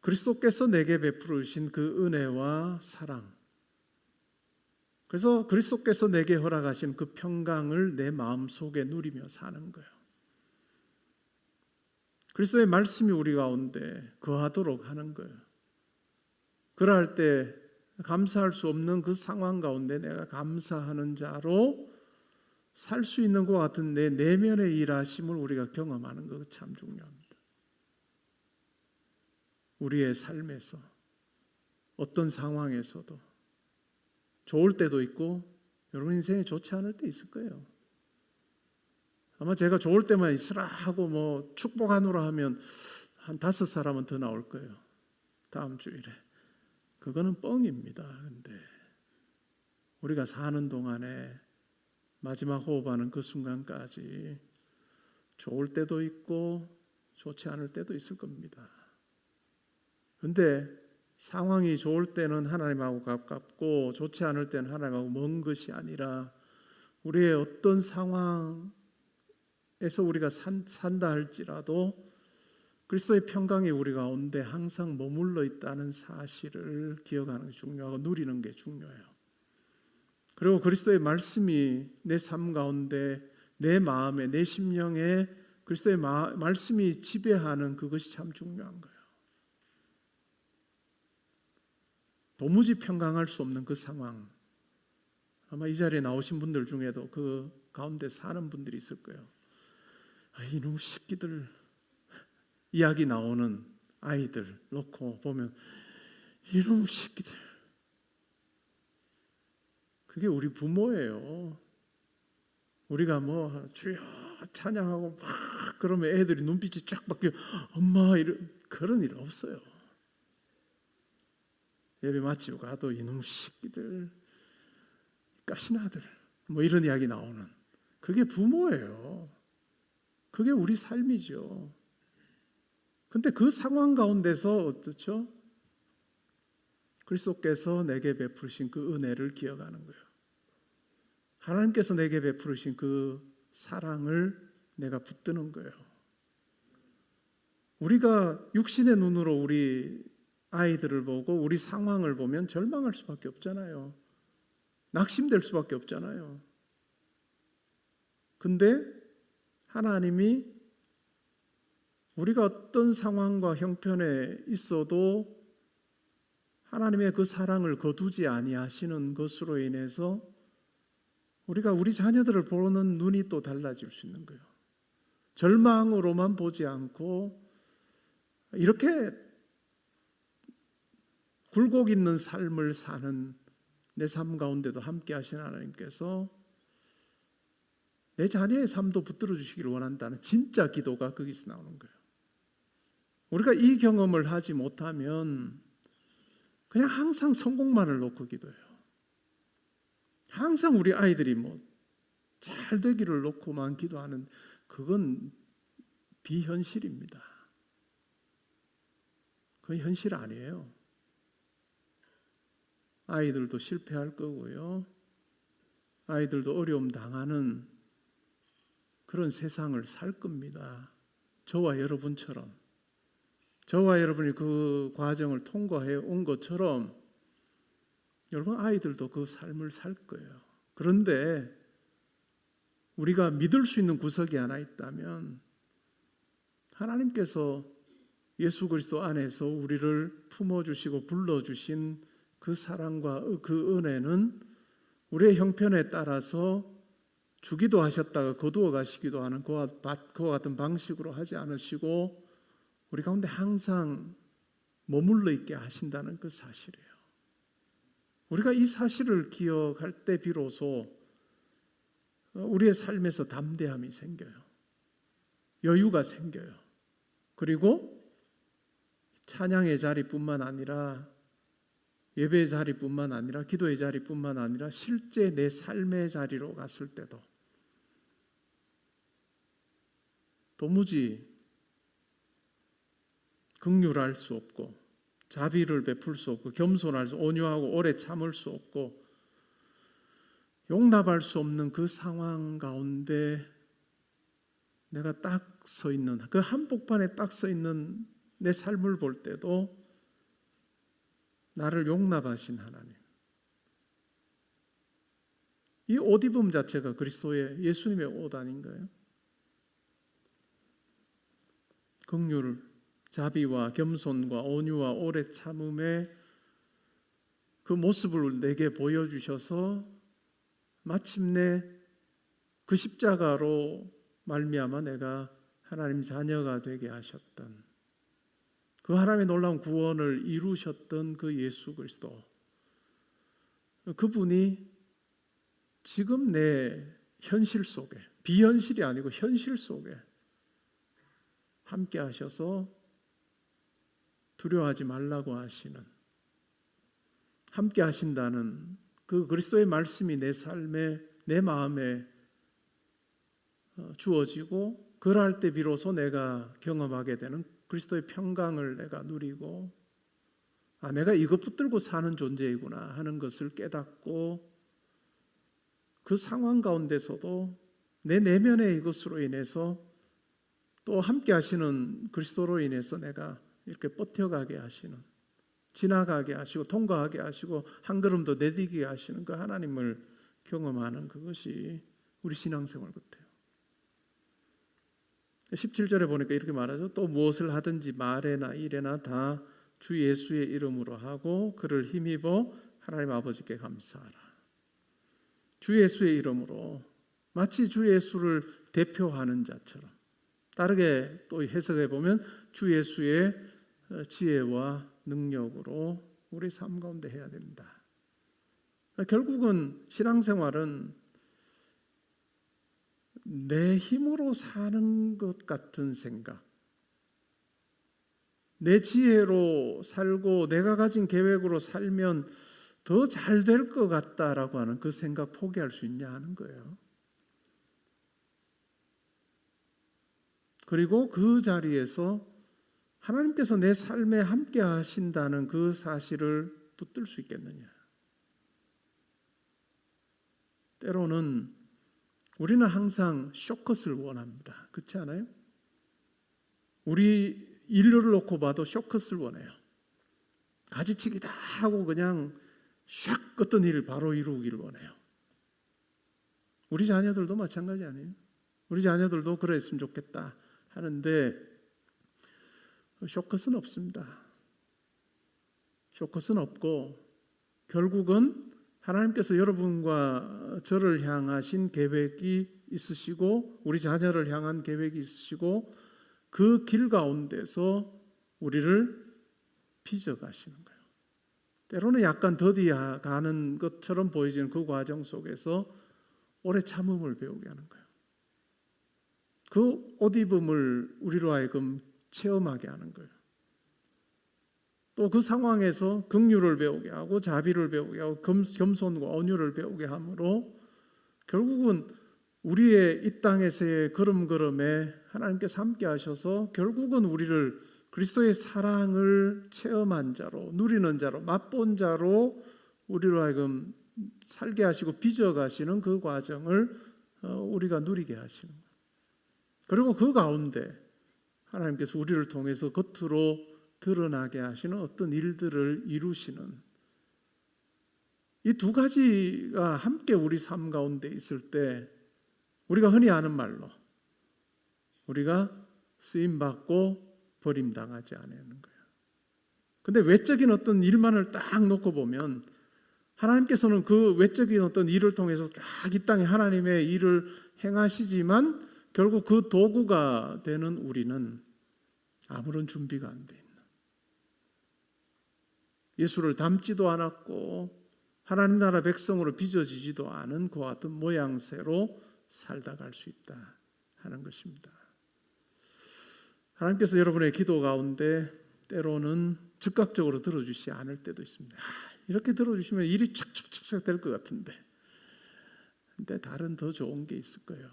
그리스도께서 내게 베푸르신 그 은혜와 사랑, 그래서 그리스도께서 내게 허락하신 그 평강을 내 마음속에 누리며 사는 거예요. 그리스도의 말씀이 우리 가운데 거하도록 하는 거예요. 그러할 때 감사할 수 없는 그 상황 가운데 내가 감사하는 자로 살 수 있는 것 같은 내 내면의 일하심을 우리가 경험하는 것 참 중요합니다. 우리의 삶에서 어떤 상황에서도 좋을 때도 있고 여러분 인생에 좋지 않을 때 있을 거예요. 아마 제가 좋을 때만 있으라 하고 뭐 축복하노라 하면 한 5사람은 더 나올 거예요. 다음 주일에. 그거는 뻥입니다. 근데 우리가 사는 동안에 마지막 호흡하는 그 순간까지 좋을 때도 있고 좋지 않을 때도 있을 겁니다. 근데 상황이 좋을 때는 하나님하고 가깝고 좋지 않을 때는 하나님하고 먼 것이 아니라 우리의 어떤 상황에서 우리가 산다 할지라도 그리스도의 평강이 우리 가운데 항상 머물러 있다는 사실을 기억하는 게 중요하고 누리는 게 중요해요. 그리고 그리스도의 말씀이 내 삶 가운데 내 마음에 내 심령에 그리스도의 말씀이 지배하는 그것이 참 중요한 거예요. 도무지 평강할 수 없는 그 상황, 아마 이 자리에 나오신 분들 중에도 그 가운데 사는 분들이 있을 거예요. 이놈 새끼들, 이야기 나오는 아이들 놓고 보면 이놈 새끼들, 그게 우리 부모예요. 우리가 뭐 주여 찬양하고 막 그러면 애들이 눈빛이 쫙 바뀌어 엄마 그런 일 없어요. 예배 마치고 가도 이놈 새끼들, 까신 아들, 뭐 이런 이야기 나오는 그게 부모예요. 그게 우리 삶이죠. 근데 그 상황 가운데서 어떻죠? 그리스도께서 내게 베푸신 그 은혜를 기억하는 거예요. 하나님께서 내게 베푸신 그 사랑을 내가 붙드는 거예요. 우리가 육신의 눈으로 우리 아이들을 보고 우리 상황을 보면 절망할 수밖에 없잖아요. 낙심될 수밖에 없잖아요. 근데 하나님이 우리가 어떤 상황과 형편에 있어도 하나님의 그 사랑을 거두지 아니하시는 것으로 인해서 우리가 우리 자녀들을 보는 눈이 또 달라질 수 있는 거예요. 절망으로만 보지 않고 이렇게 굴곡 있는 삶을 사는 내 삶 가운데도 함께 하신 하나님께서 내 자녀의 삶도 붙들어 주시기를 원한다는 진짜 기도가 거기서 나오는 거예요. 우리가 이 경험을 하지 못하면 그냥 항상 성공만을 놓고 기도해요. 항상 우리 아이들이 뭐 잘 되기를 놓고만 기도하는 그건 비현실입니다. 그건 현실 아니에요. 아이들도 실패할 거고요. 아이들도 어려움 당하는 그런 세상을 살 겁니다. 저와 여러분처럼. 저와 여러분이 그 과정을 통과해 온 것처럼 여러분 아이들도 그 삶을 살 거예요. 그런데 우리가 믿을 수 있는 구석이 하나 있다면 하나님께서 예수 그리스도 안에서 우리를 품어주시고 불러주신 그 사랑과 그 은혜는 우리의 형편에 따라서 주기도 하셨다가 거두어 가시기도 하는 그와 같은 방식으로 하지 않으시고 우리 가운데 항상 머물러 있게 하신다는 그 사실이에요. 우리가 이 사실을 기억할 때 비로소 우리의 삶에서 담대함이 생겨요. 여유가 생겨요. 그리고 찬양의 자리뿐만 아니라 예배의 자리뿐만 아니라 기도의 자리뿐만 아니라 실제 내 삶의 자리로 갔을 때도 도무지 긍휼할 수 없고 자비를 베풀 수 없고 겸손할 수 온유하고 오래 참을 수 없고 용납할 수 없는 그 상황 가운데 내가 딱 서 있는 그 한복판에 딱 서 있는 내 삶을 볼 때도 나를 용납하신 하나님, 이 옷 입음 자체가 그리스도의 예수님의 옷 아닌가요? 긍휼, 자비와 겸손과 온유와 오래 참음의 그 모습을 내게 보여주셔서 마침내 그 십자가로 말미암아 내가 하나님 자녀가 되게 하셨던 그 하나님의 놀라운 구원을 이루셨던 그 예수 그리스도, 그분이 지금 내 현실 속에, 비현실이 아니고 현실 속에 함께 하셔서 두려워하지 말라고 하시는, 함께 하신다는 그 그리스도의 말씀이 내 삶에, 내 마음에 주어지고 그럴 때 비로소 내가 경험하게 되는 그리스도의 평강을 내가 누리고 내가 이것 붙들고 사는 존재이구나 하는 것을 깨닫고 그 상황 가운데서도 내 내면의 이것으로 인해서 또 함께 하시는 그리스도로 인해서 내가 이렇게 버텨가게 하시는, 지나가게 하시고 통과하게 하시고 한 걸음 더 내디게 하시는 그 하나님을 경험하는 그것이 우리 신앙생활 같아요. 17절에 보니까 이렇게 말하죠. 또 무엇을 하든지 말에나 일에나 다 주 예수의 이름으로 하고 그를 힘입어 하나님 아버지께 감사하라. 주 예수의 이름으로, 마치 주 예수를 대표하는 자처럼, 다르게 또 해석해 보면 주 예수의 지혜와 능력으로 우리 삶 가운데 해야 된다. 결국은 신앙생활은 내 힘으로 사는 것 같은 생각, 내 지혜로 살고 내가 가진 계획으로 살면 더 잘 될 것 같다라고 하는 그 생각 포기할 수 있냐 하는 거예요. 그리고 그 자리에서 하나님께서 내 삶에 함께 하신다는 그 사실을 붙들 수 있겠느냐. 때로는 우리는 항상 쇼컷을 원합니다. 그렇지 않아요? 우리 인류를 놓고 봐도 쇼컷을 원해요. 가지치기 다 하고 그냥 샥 어떤 일을 바로 이루기를 원해요. 우리 자녀들도 마찬가지 아니에요? 우리 자녀들도 그랬으면 좋겠다 하는데 쇼컷은 없습니다. 쇼컷은 없고 결국은 하나님께서 여러분과 저를 향하신 계획이 있으시고 우리 자녀를 향한 계획이 있으시고 그 길 가운데서 우리를 빚어가시는 거예요. 때로는 약간 더디가는 것처럼 보이지는 그 과정 속에서 오래 참음을 배우게 하는 거예요. 그 옷 입음을 우리로 하여금 체험하게 하는 거예요. 또 그 상황에서 긍휼을 배우게 하고 자비를 배우게 하고 겸손과 온유를 배우게 함으로 결국은 우리의 이 땅에서의 걸음걸음에 하나님께서 함께 하셔서 결국은 우리를 그리스도의 사랑을 체험한 자로, 누리는 자로, 맛본 자로 우리로 하여금 살게 하시고 빚어가시는 그 과정을 우리가 누리게 하시는 거예요. 그리고 그 가운데 하나님께서 우리를 통해서 겉으로 드러나게 하시는 어떤 일들을 이루시는 이 두 가지가 함께 우리 삶 가운데 있을 때 우리가 흔히 하는 말로 우리가 쓰임받고 버림당하지 않는 거예요. 근데 외적인 어떤 일만을 딱 놓고 보면 하나님께서는 그 외적인 어떤 일을 통해서 쫙 이 땅에 하나님의 일을 행하시지만 결국 그 도구가 되는 우리는 아무런 준비가 안 돼 있는, 예수를 닮지도 않았고 하나님 나라 백성으로 빚어지지도 않은 그와 같은 모양새로 살다 갈 수 있다 하는 것입니다. 하나님께서 여러분의 기도 가운데 때로는 즉각적으로 들어주시지 않을 때도 있습니다. 이렇게 들어주시면 일이 착착착착 될 것 같은데, 근데 다른 더 좋은 게 있을 거예요.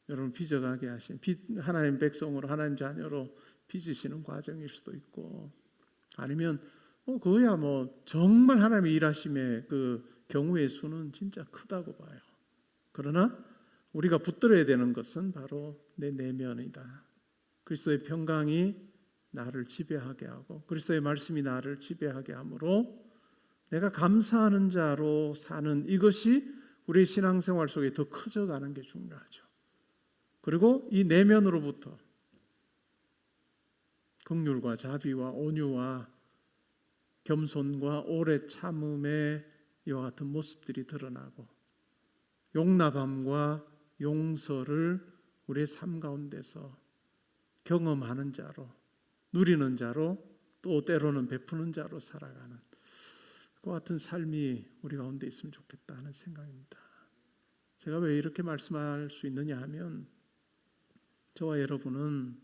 여러분 빚어가게 하신 하나님 백성으로, 하나님 자녀로 빚으시는 과정일 수도 있고, 아니면 그거야 정말 하나님의 일하심의 그 경우의 수는 진짜 크다고 봐요. 그러나 우리가 붙들어야 되는 것은 바로 내 내면이다. 그리스도의 평강이 나를 지배하게 하고 그리스도의 말씀이 나를 지배하게 하므로 내가 감사하는 자로 사는 이것이 우리의 신앙생활 속에 더 커져가는 게 중요하죠. 그리고 이 내면으로부터 긍휼과 자비와 온유와 겸손과 오래 참음의 이와 같은 모습들이 드러나고 용납함과 용서를 우리의 삶 가운데서 경험하는 자로, 누리는 자로, 또 때로는 베푸는 자로 살아가는 그 같은 삶이 우리 가운데 있으면 좋겠다 하는 생각입니다. 제가 왜 이렇게 말씀할 수 있느냐 하면 저와 여러분은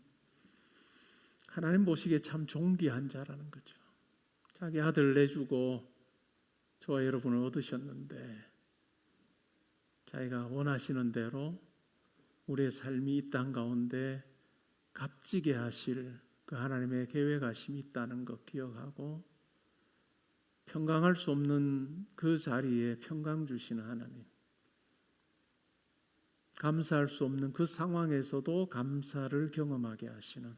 하나님 보시기에 참 존귀한 자라는 거죠. 자기 아들 내주고 저와 여러분을 얻으셨는데 자기가 원하시는 대로 우리의 삶이 이 땅 가운데 값지게 하실 그 하나님의 계획하심이 있다는 것 기억하고 평강할 수 없는 그 자리에 평강 주시는 하나님, 감사할 수 없는 그 상황에서도 감사를 경험하게 하시는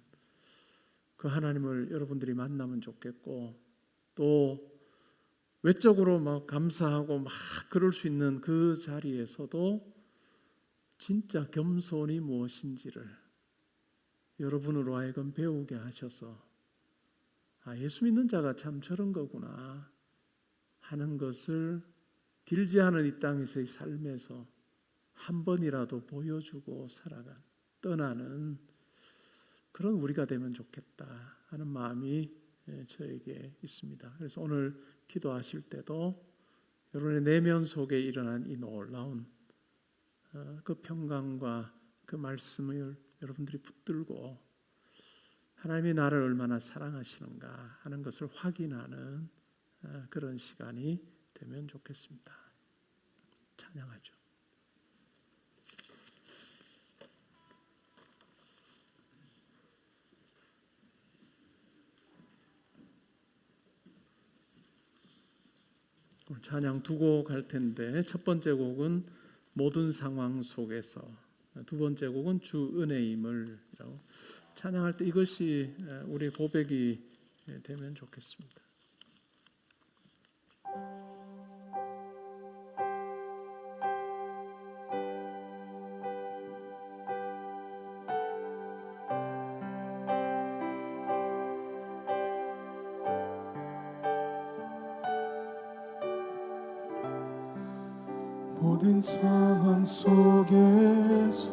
그 하나님을 여러분들이 만나면 좋겠고, 또 외적으로 막 감사하고 막 그럴 수 있는 그 자리에서도 진짜 겸손이 무엇인지를 여러분으로 하여금 배우게 하셔서 예수 믿는 자가 참 저런 거구나 하는 것을 길지 않은 이 땅에서의 삶에서 한 번이라도 보여주고 살아간, 떠나는 그런 우리가 되면 좋겠다 하는 마음이 저에게 있습니다. 그래서 오늘 기도하실 때도 여러분의 내면 속에 일어난 이 놀라운 그 평강과 그 말씀을 여러분들이 붙들고 하나님이 나를 얼마나 사랑하시는가 하는 것을 확인하는 그런 시간이 되면 좋겠습니다. 찬양하죠. 찬양 두 곡 할 텐데 첫 번째 곡은 모든 상황 속에서, 두 번째 곡은 주 은혜임을 찬양할 때 이것이 우리 고백이 되면 좋겠습니다. 모든 상황 속에서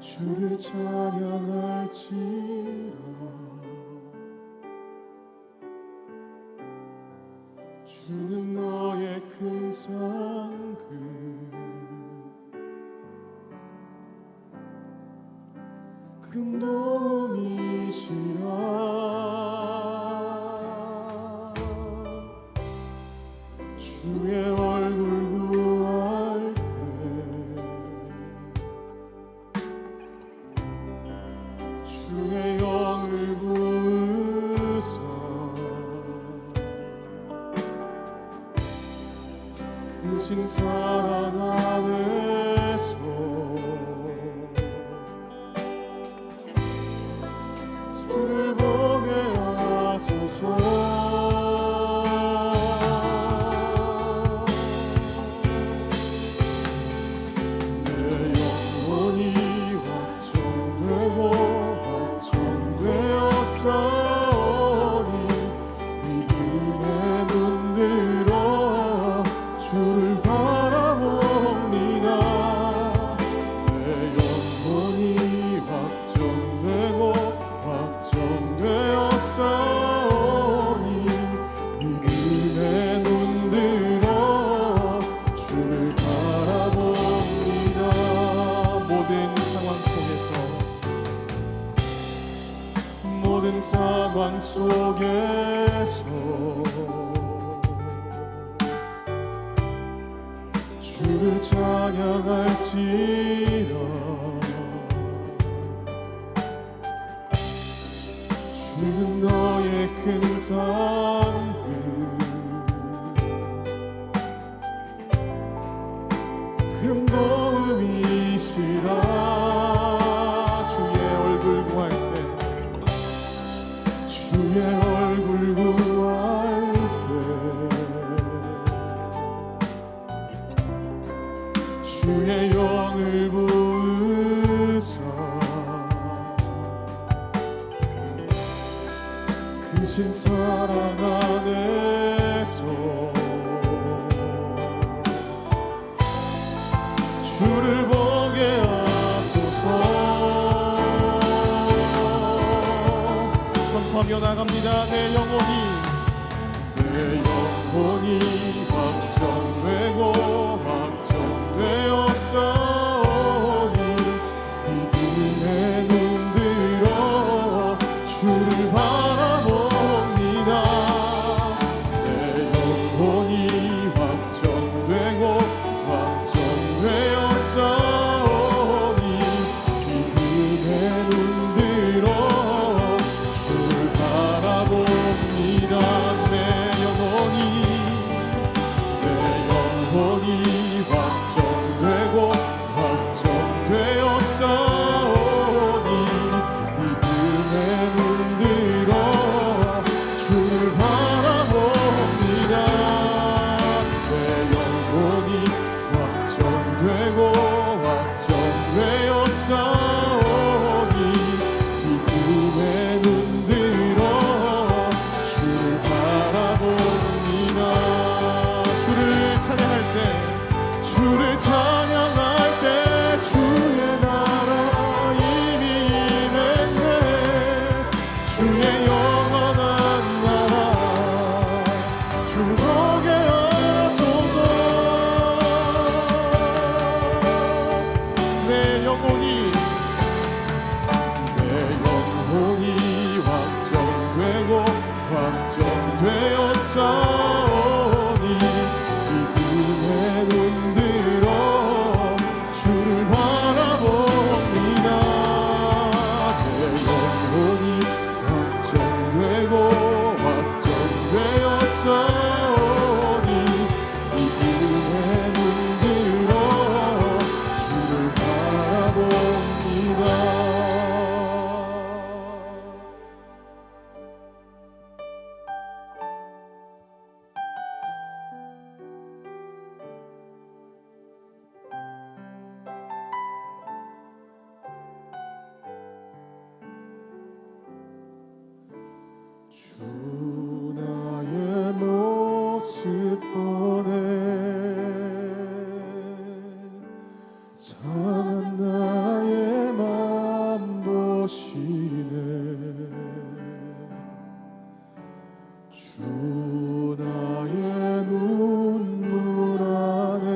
주를 찬양할지라. 주는 너의 큰 상급, 큰 도움이시라. 주의 얼굴 구할 때 크신 사랑 안에서 주를 보게 하소서. 모든 상황 속에서 주를 찬양할지라. 주는 너의 큰 상급 큰 도움이시라. 주의 얼굴 구할 때 주의 영을 부으사 크신 사랑 안에서 주를 보게 하소서. 선포하며 나갑니다. 내 영혼이 확정되고 확정되었사오니 믿음의 눈들어 주를 바라봅니다. 내 영혼이 확정되고 확정되었사오니 믿음의 눈들어 바라봅니다. 내 영혼이 확정되고 확정되었사오니 믿음의 눈들어 주를 바라봅니다. 내 영혼이 확정되고 확정되었사오니 믿음의 눈들어 주를 바라봅니다. 주를 찬양할 때 주의 나라 이미 임했네. 주의 영원한 나라 주 보게 하소서. 내 영혼이 확정되고 확정되었사오니 믿음의 눈들어 주를 바라봅니다. 내 영혼이 확정되고 확정되었사오니 믿음의 눈들어 주를 바라봅니다. 주 나의 모습 보네 상한 나의 맘 보시네. 주 나의 눈물 안에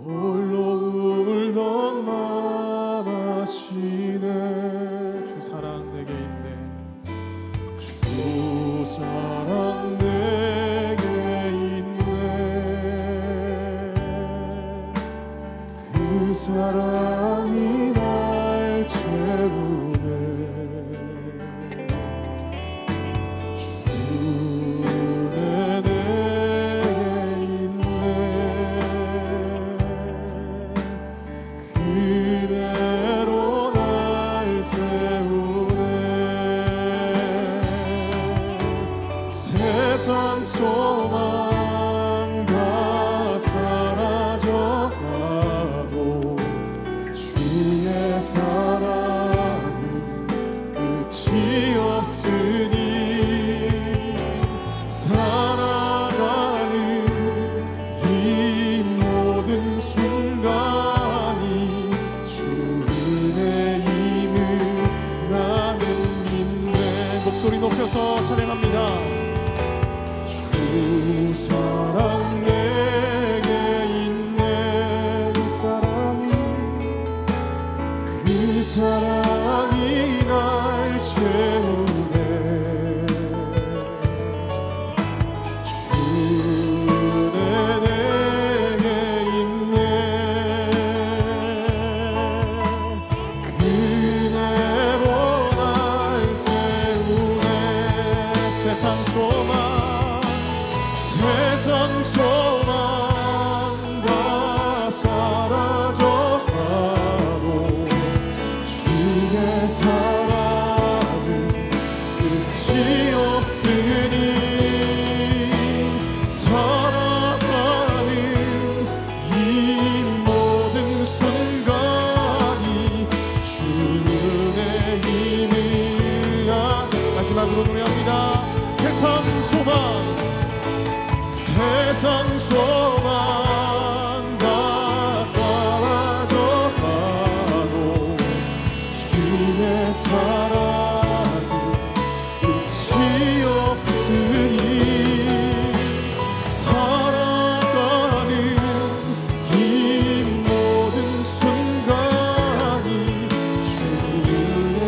홀로 울던 맘 아시네. 주 사랑 내게 있네. 주 사랑 내게 있네. 세상 소망 다 사라져가고 주의 사랑은 끝이 없으니 살아가는 이 모든 순간이 주 은혜임을 나는 믿네. 목소리 높여서 찬양합니다. 주 사랑 내게 있는 사랑이 그 사랑이 날 채우네. 주 은혜 내게 있네. 그 은혜로 날 세우네. 세상 소망 다 사라져가고 주의 사랑은 끝이 없으니 살아가는 이 모든 순간이 주 은혜임을 마지막으로 노래합니다. 세상 소망 다 사라져가고 주의 사랑은 끝이 없으니 살아가는 이 모든 순간이 주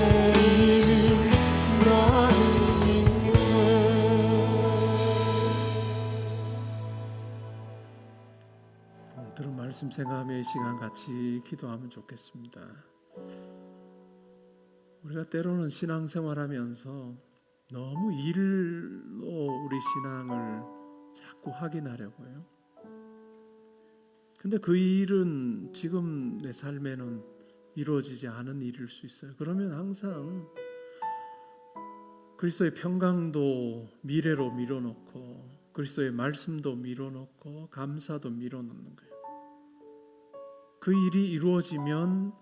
은혜임을 나는 믿네. 들은 말씀 생각하며 이 시간 같이 기도하면 좋겠습니다. 우리가 때로는 신앙생활하면서 너무 일로 우리 신앙을 자꾸 확인하려고 해요. 근데 그 일은 지금 내 삶에는 이루어지지 않은 일일 수 있어요. 그러면 항상 그리스도의 평강도 미래로 밀어놓고 그리스도의 말씀도 밀어놓고 감사도 밀어놓는 거예요. 그 일이 이루어지면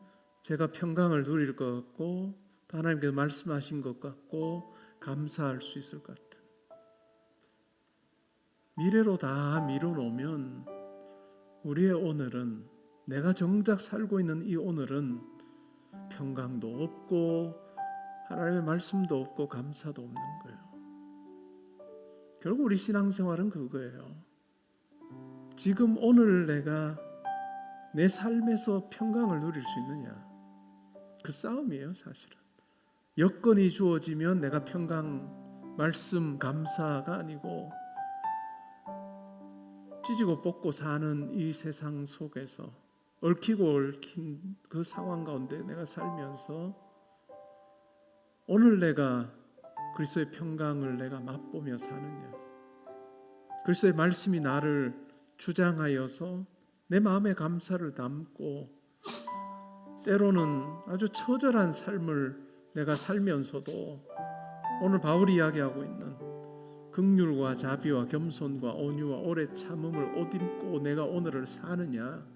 제가 평강을 누릴 것 같고 하나님께서 말씀하신 것 같고 감사할 수 있을 것 같아요. 미래로 다 밀어놓으면 우리의 오늘은, 내가 정작 살고 있는 이 오늘은 평강도 없고 하나님의 말씀도 없고 감사도 없는 거예요. 결국 우리 신앙생활은 그거예요. 지금 오늘 내가 내 삶에서 평강을 누릴 수 있느냐, 그 싸움이에요. 사실은 여건이 주어지면 내가 평강, 말씀, 감사가 아니고 찢고 뽑고 사는 이 세상 속에서 얽히고 얽힌 그 상황 가운데 내가 살면서 오늘 내가 그리스도의 평강을 내가 맛보며 사느냐, 그리스도의 말씀이 나를 주장하여서 내 마음에 감사를 담고 때로는 아주 처절한 삶을 내가 살면서도 오늘 바울이 이야기하고 있는 긍휼과 자비와 겸손과 온유와 오래 참음을 옷입고 내가 오늘을 사느냐,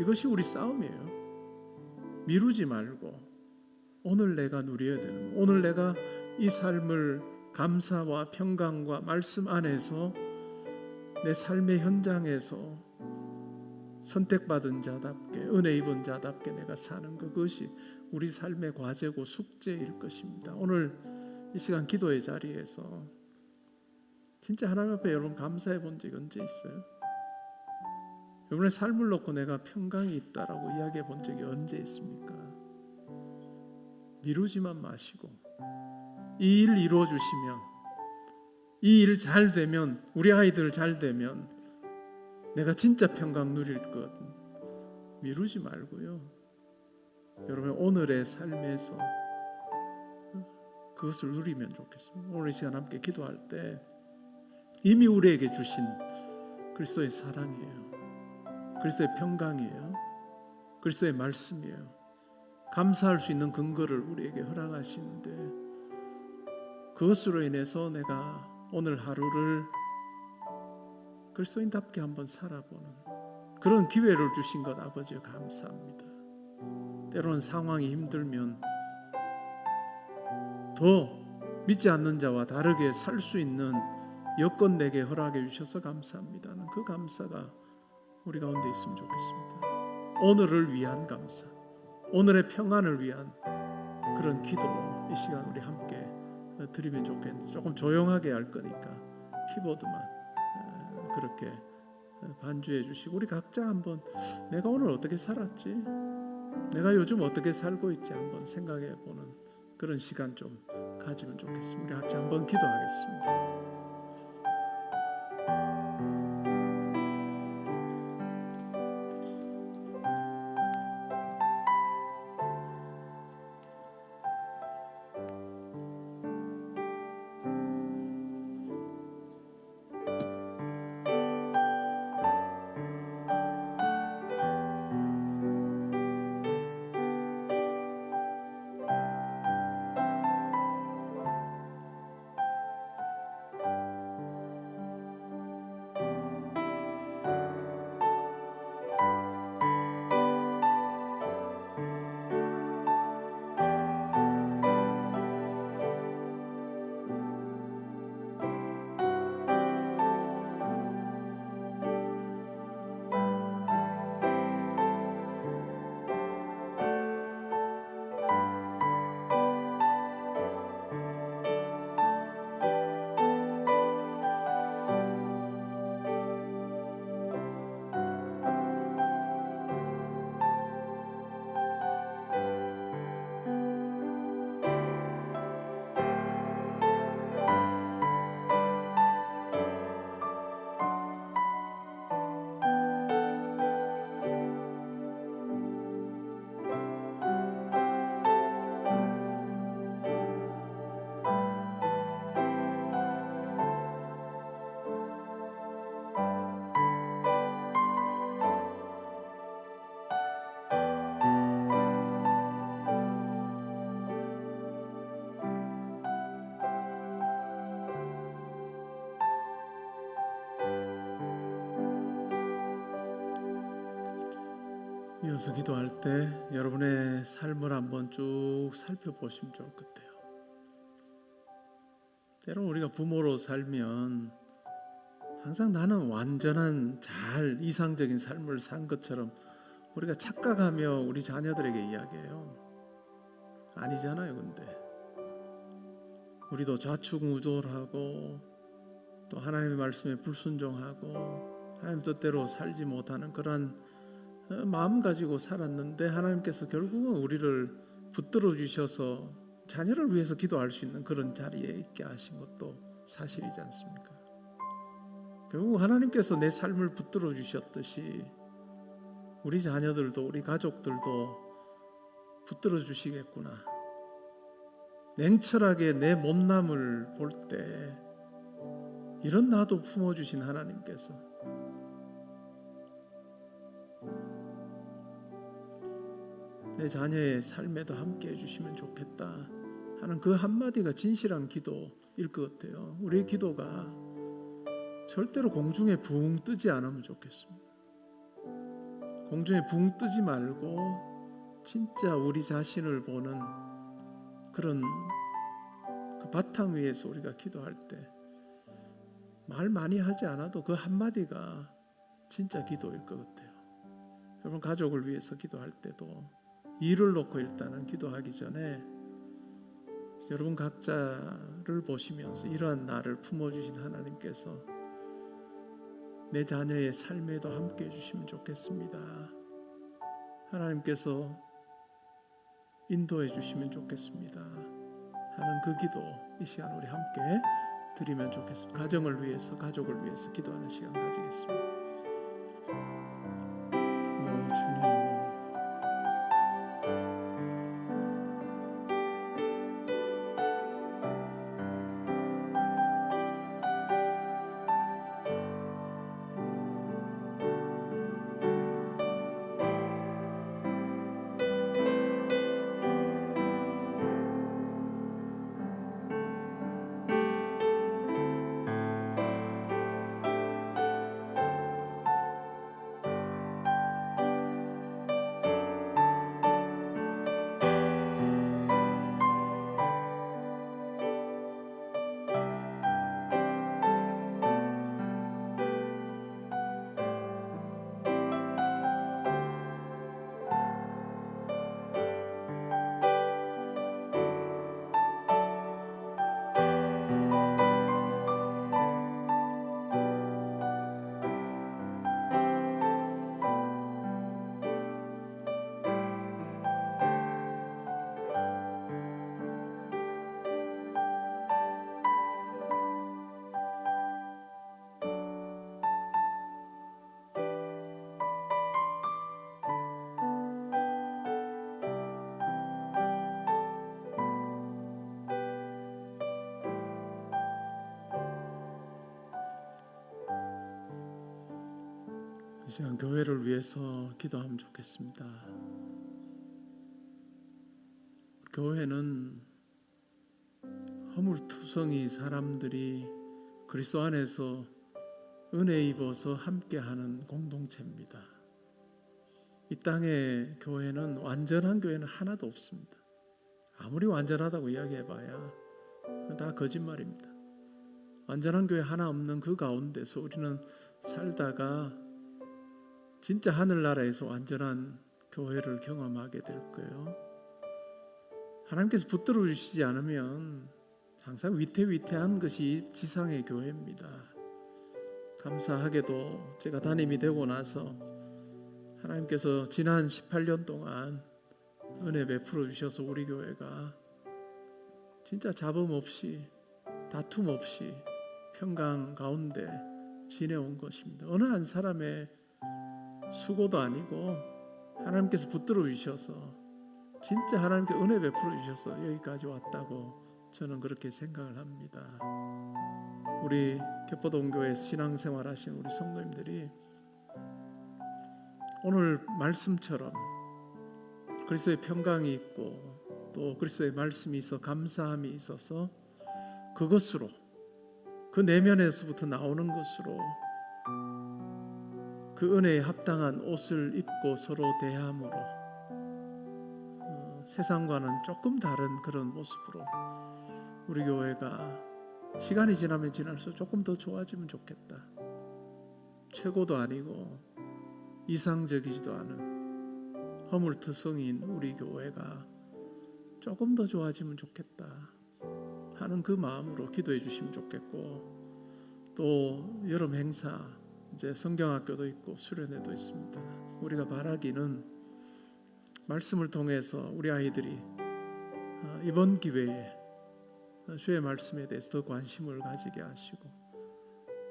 이것이 우리 싸움이에요. 미루지 말고 오늘 내가 누려야 되는, 오늘 내가 이 삶을 감사와 평강과 말씀 안에서 내 삶의 현장에서 선택받은 자답게, 은혜 입은 자답게 내가 사는 그것이 우리 삶의 과제고 숙제일 것입니다. 오늘 이 시간 기도의 자리에서 진짜 하나님 앞에 여러분 감사해 본 적이 언제 있어요? 여러분의 삶을 놓고 내가 평강이 있다라고 이야기해 본 적이 언제 있습니까? 미루지만 마시고 이 일 이루어 주시면, 이 일 잘 되면, 우리 아이들 잘 되면 내가 진짜 평강 누릴 것, 미루지 말고요. 여러분 오늘의 삶에서 그것을 누리면 좋겠습니다. 오늘 이 시간 함께 기도할 때 이미 우리에게 주신 그리스도의 사랑이에요, 그리스도의 평강이에요, 그리스도의 말씀이에요. 감사할 수 있는 근거를 우리에게 허락하시는데 그것으로 인해서 내가 오늘 하루를 그리스도인답게 한번 살아보는 그런 기회를 주신 것 아버지여 감사합니다. 때로는 상황이 힘들면 더 믿지 않는 자와 다르게 살 수 있는 여건 내게 허락해 주셔서 감사합니다. 그 감사가 우리 가운데 있으면 좋겠습니다. 오늘을 위한 감사, 오늘의 평안을 위한 그런 기도 이 시간 우리 함께 드리면 좋겠는데, 조금 조용하게 할 거니까 키보드만 그렇게 반주해 주시고 우리 각자 한번 내가 오늘 어떻게 살았지? 내가 요즘 어떻게 살고 있지? 한번 생각해 보는 그런 시간 좀 가지면 좋겠습니다. 우리 각자 한번 기도하겠습니다. 이어서 기도할 때 여러분의 삶을 한번 쭉 살펴보시면 좋을 것 같아요. 때로는 우리가 부모로 살면 항상 나는 완전한 잘 이상적인 삶을 산 것처럼 우리가 착각하며 우리 자녀들에게 이야기해요. 아니잖아요. 근데 우리도 좌충우돌하고 또 하나님의 말씀에 불순종하고 하나님 뜻대로 살지 못하는 그런 마음 가지고 살았는데 하나님께서 결국은 우리를 붙들어 주셔서 자녀를 위해서 기도할 수 있는 그런 자리에 있게 하신 것도 사실이지 않습니까? 결국 하나님께서 내 삶을 붙들어 주셨듯이 우리 자녀들도 우리 가족들도 붙들어 주시겠구나. 냉철하게 내 못남을 볼 때 이런 나도 품어주신 하나님께서 내 자녀의 삶에도 함께 해주시면 좋겠다 하는 그 한마디가 진실한 기도일 것 같아요. 우리의 기도가 절대로 공중에 붕 뜨지 않으면 좋겠습니다. 공중에 붕 뜨지 말고 진짜 우리 자신을 보는 그런 그 바탕 위에서 우리가 기도할 때 말 많이 하지 않아도 그 한마디가 진짜 기도일 것 같아요. 여러분 가족을 위해서 기도할 때도 일을 놓고 일단은 기도하기 전에 여러분 각자를 보시면서 이러한 나를 품어주신 하나님께서 내 자녀의 삶에도 함께 해주시면 좋겠습니다. 하나님께서 인도해 주시면 좋겠습니다 하는 그 기도 이 시간 우리 함께 드리면 좋겠습니다. 가정을 위해서 가족을 위해서 기도하는 시간 가지겠습니다. 주님 이 시간 교회를 위해서 기도하면 좋겠습니다. 교회는 허물투성이 사람들이 그리스도 안에서 은혜 입어서 함께하는 공동체입니다. 이 땅의 교회는 완전한 교회는 하나도 없습니다. 아무리 완전하다고 이야기해봐야 다 거짓말입니다. 완전한 교회 하나 없는 그 가운데서 우리는 살다가 진짜 하늘나라에서 완전한 교회를 경험하게 될 거예요. 하나님께서 붙들어 주시지 않으면 항상 위태위태한 것이 지상의 교회입니다. 감사하게도 제가 담임이 되고 나서 하나님께서 지난 18년 동안 은혜 베풀어 주셔서 우리 교회가 진짜 잡음 없이 다툼 없이 평강 가운데 지내온 것입니다. 어느 한 사람의 수고도 아니고 하나님께서 붙들어 주셔서 진짜 하나님께 은혜 베풀어 주셔서 여기까지 왔다고 저는 그렇게 생각을 합니다. 우리 개포동교회 신앙생활 하신 우리 성도님들이 오늘 말씀처럼 그리스도의 평강이 있고 또 그리스도의 말씀이 있어 감사함이 있어서 그것으로 그 내면에서부터 나오는 것으로 그 은혜에 합당한 옷을 입고 서로 대함으로 세상과는 조금 다른 그런 모습으로 우리 교회가 시간이 지나면 지날수록 조금 더 좋아지면 좋겠다. 최고도 아니고 이상적이지도 않은 허물투성이인 우리 교회가 조금 더 좋아지면 좋겠다 하는 그 마음으로 기도해 주시면 좋겠고, 또 여름 행사 이제 성경학교도 있고 수련회도 있습니다. 우리가 바라기는 말씀을 통해서 우리 아이들이 이번 기회에 주의 말씀에 대해서 더 관심을 가지게 하시고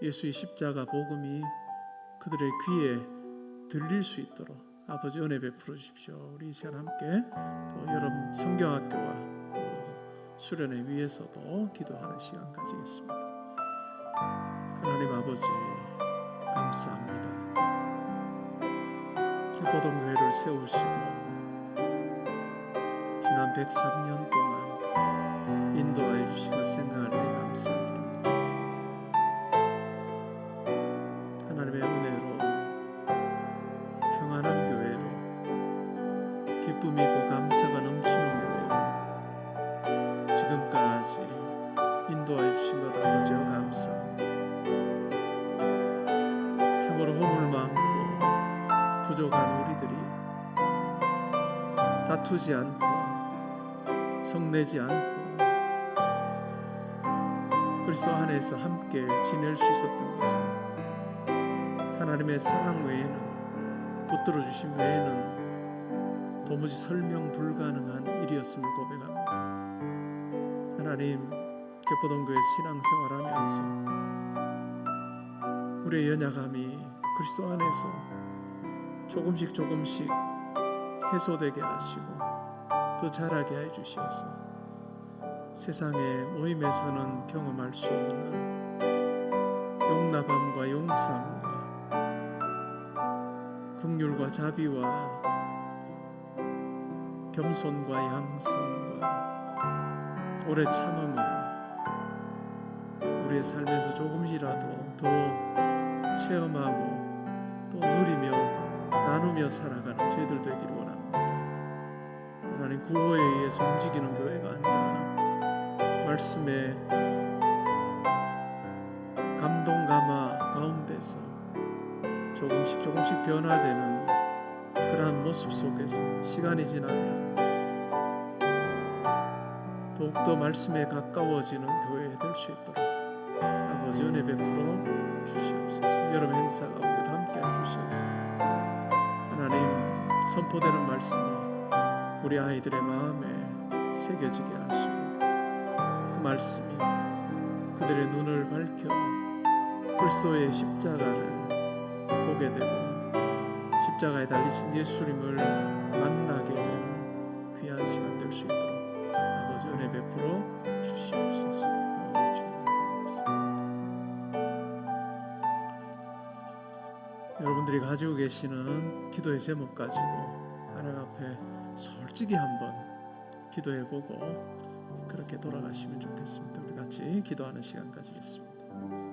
예수의 십자가 복음이 그들의 귀에 들릴 수 있도록 아버지 은혜 베풀어 주십시오. 우리 이 시간 함께 또 여름 성경학교와 또 수련회 위해서도 기도하는 시간 가지겠습니다. 하나님 아버지 감사합니다. 개포동교회를 세우시고 지난 103년 동안 인도하여 주신 것 생각할 때 감사드립니다. 하나님의 은혜로 평안한 교회로 기쁨이 있고 감사가 넘치는 교회로 지금까지 인도하여 주신 것 아버지여 감사합니다. 참으로 허물 많고 부족한 우리들이 다투지 않고 성내지 않고 그리스도 안에서 함께 지낼 수 있었던 것은 하나님의 사랑 외에는 붙들어 주심 외에는 도무지 설명 불가능한 일이었음을 고백합니다. 하나님, 개포동교회 신앙생활하면서 우리의 연약함이 그리스도 안에서 조금씩 해소되게 하시고 더 자라게 해주시어서 세상의 모임에서는 경험할 수 없는 용납함과 용서함과 긍휼과 자비와 겸손과 양성과 오래 참음을 우리의 삶에서 조금이라도 더 체험하고 또 누리며 나누며 살아가는 저희들 되기를 원합니다. 하나님, 구호에 의해서 움직이는 교회가 아니라 말씀의 감동 감화 가운데서 조금씩 변화되는 그러한 모습 속에서 시간이 지나면 더욱더 말씀에 가까워지는 교회 될 수 있도록 아버지 은혜 베풀어 주시옵소서. 여름 행사 가운데도 함께해 주시옵소서. 하나님, 선포되는 말씀이 우리 아이들의 마음에 새겨지게 하시고 그 말씀이 그들의 눈을 밝혀 그리스도의 십자가를 보게 되고 십자가에 달리신 예수님을 만나게 되는 귀한 시간 될 수 있도록 아버지 은혜 베풀어 주시옵소서. 여러분들이 가지고 계시는 기도의 제목 가지고 하나님 앞에 솔직히 한번 기도해보고 그렇게 돌아가시면 좋겠습니다. 우리 같이 기도하는 시간 가지겠습니다.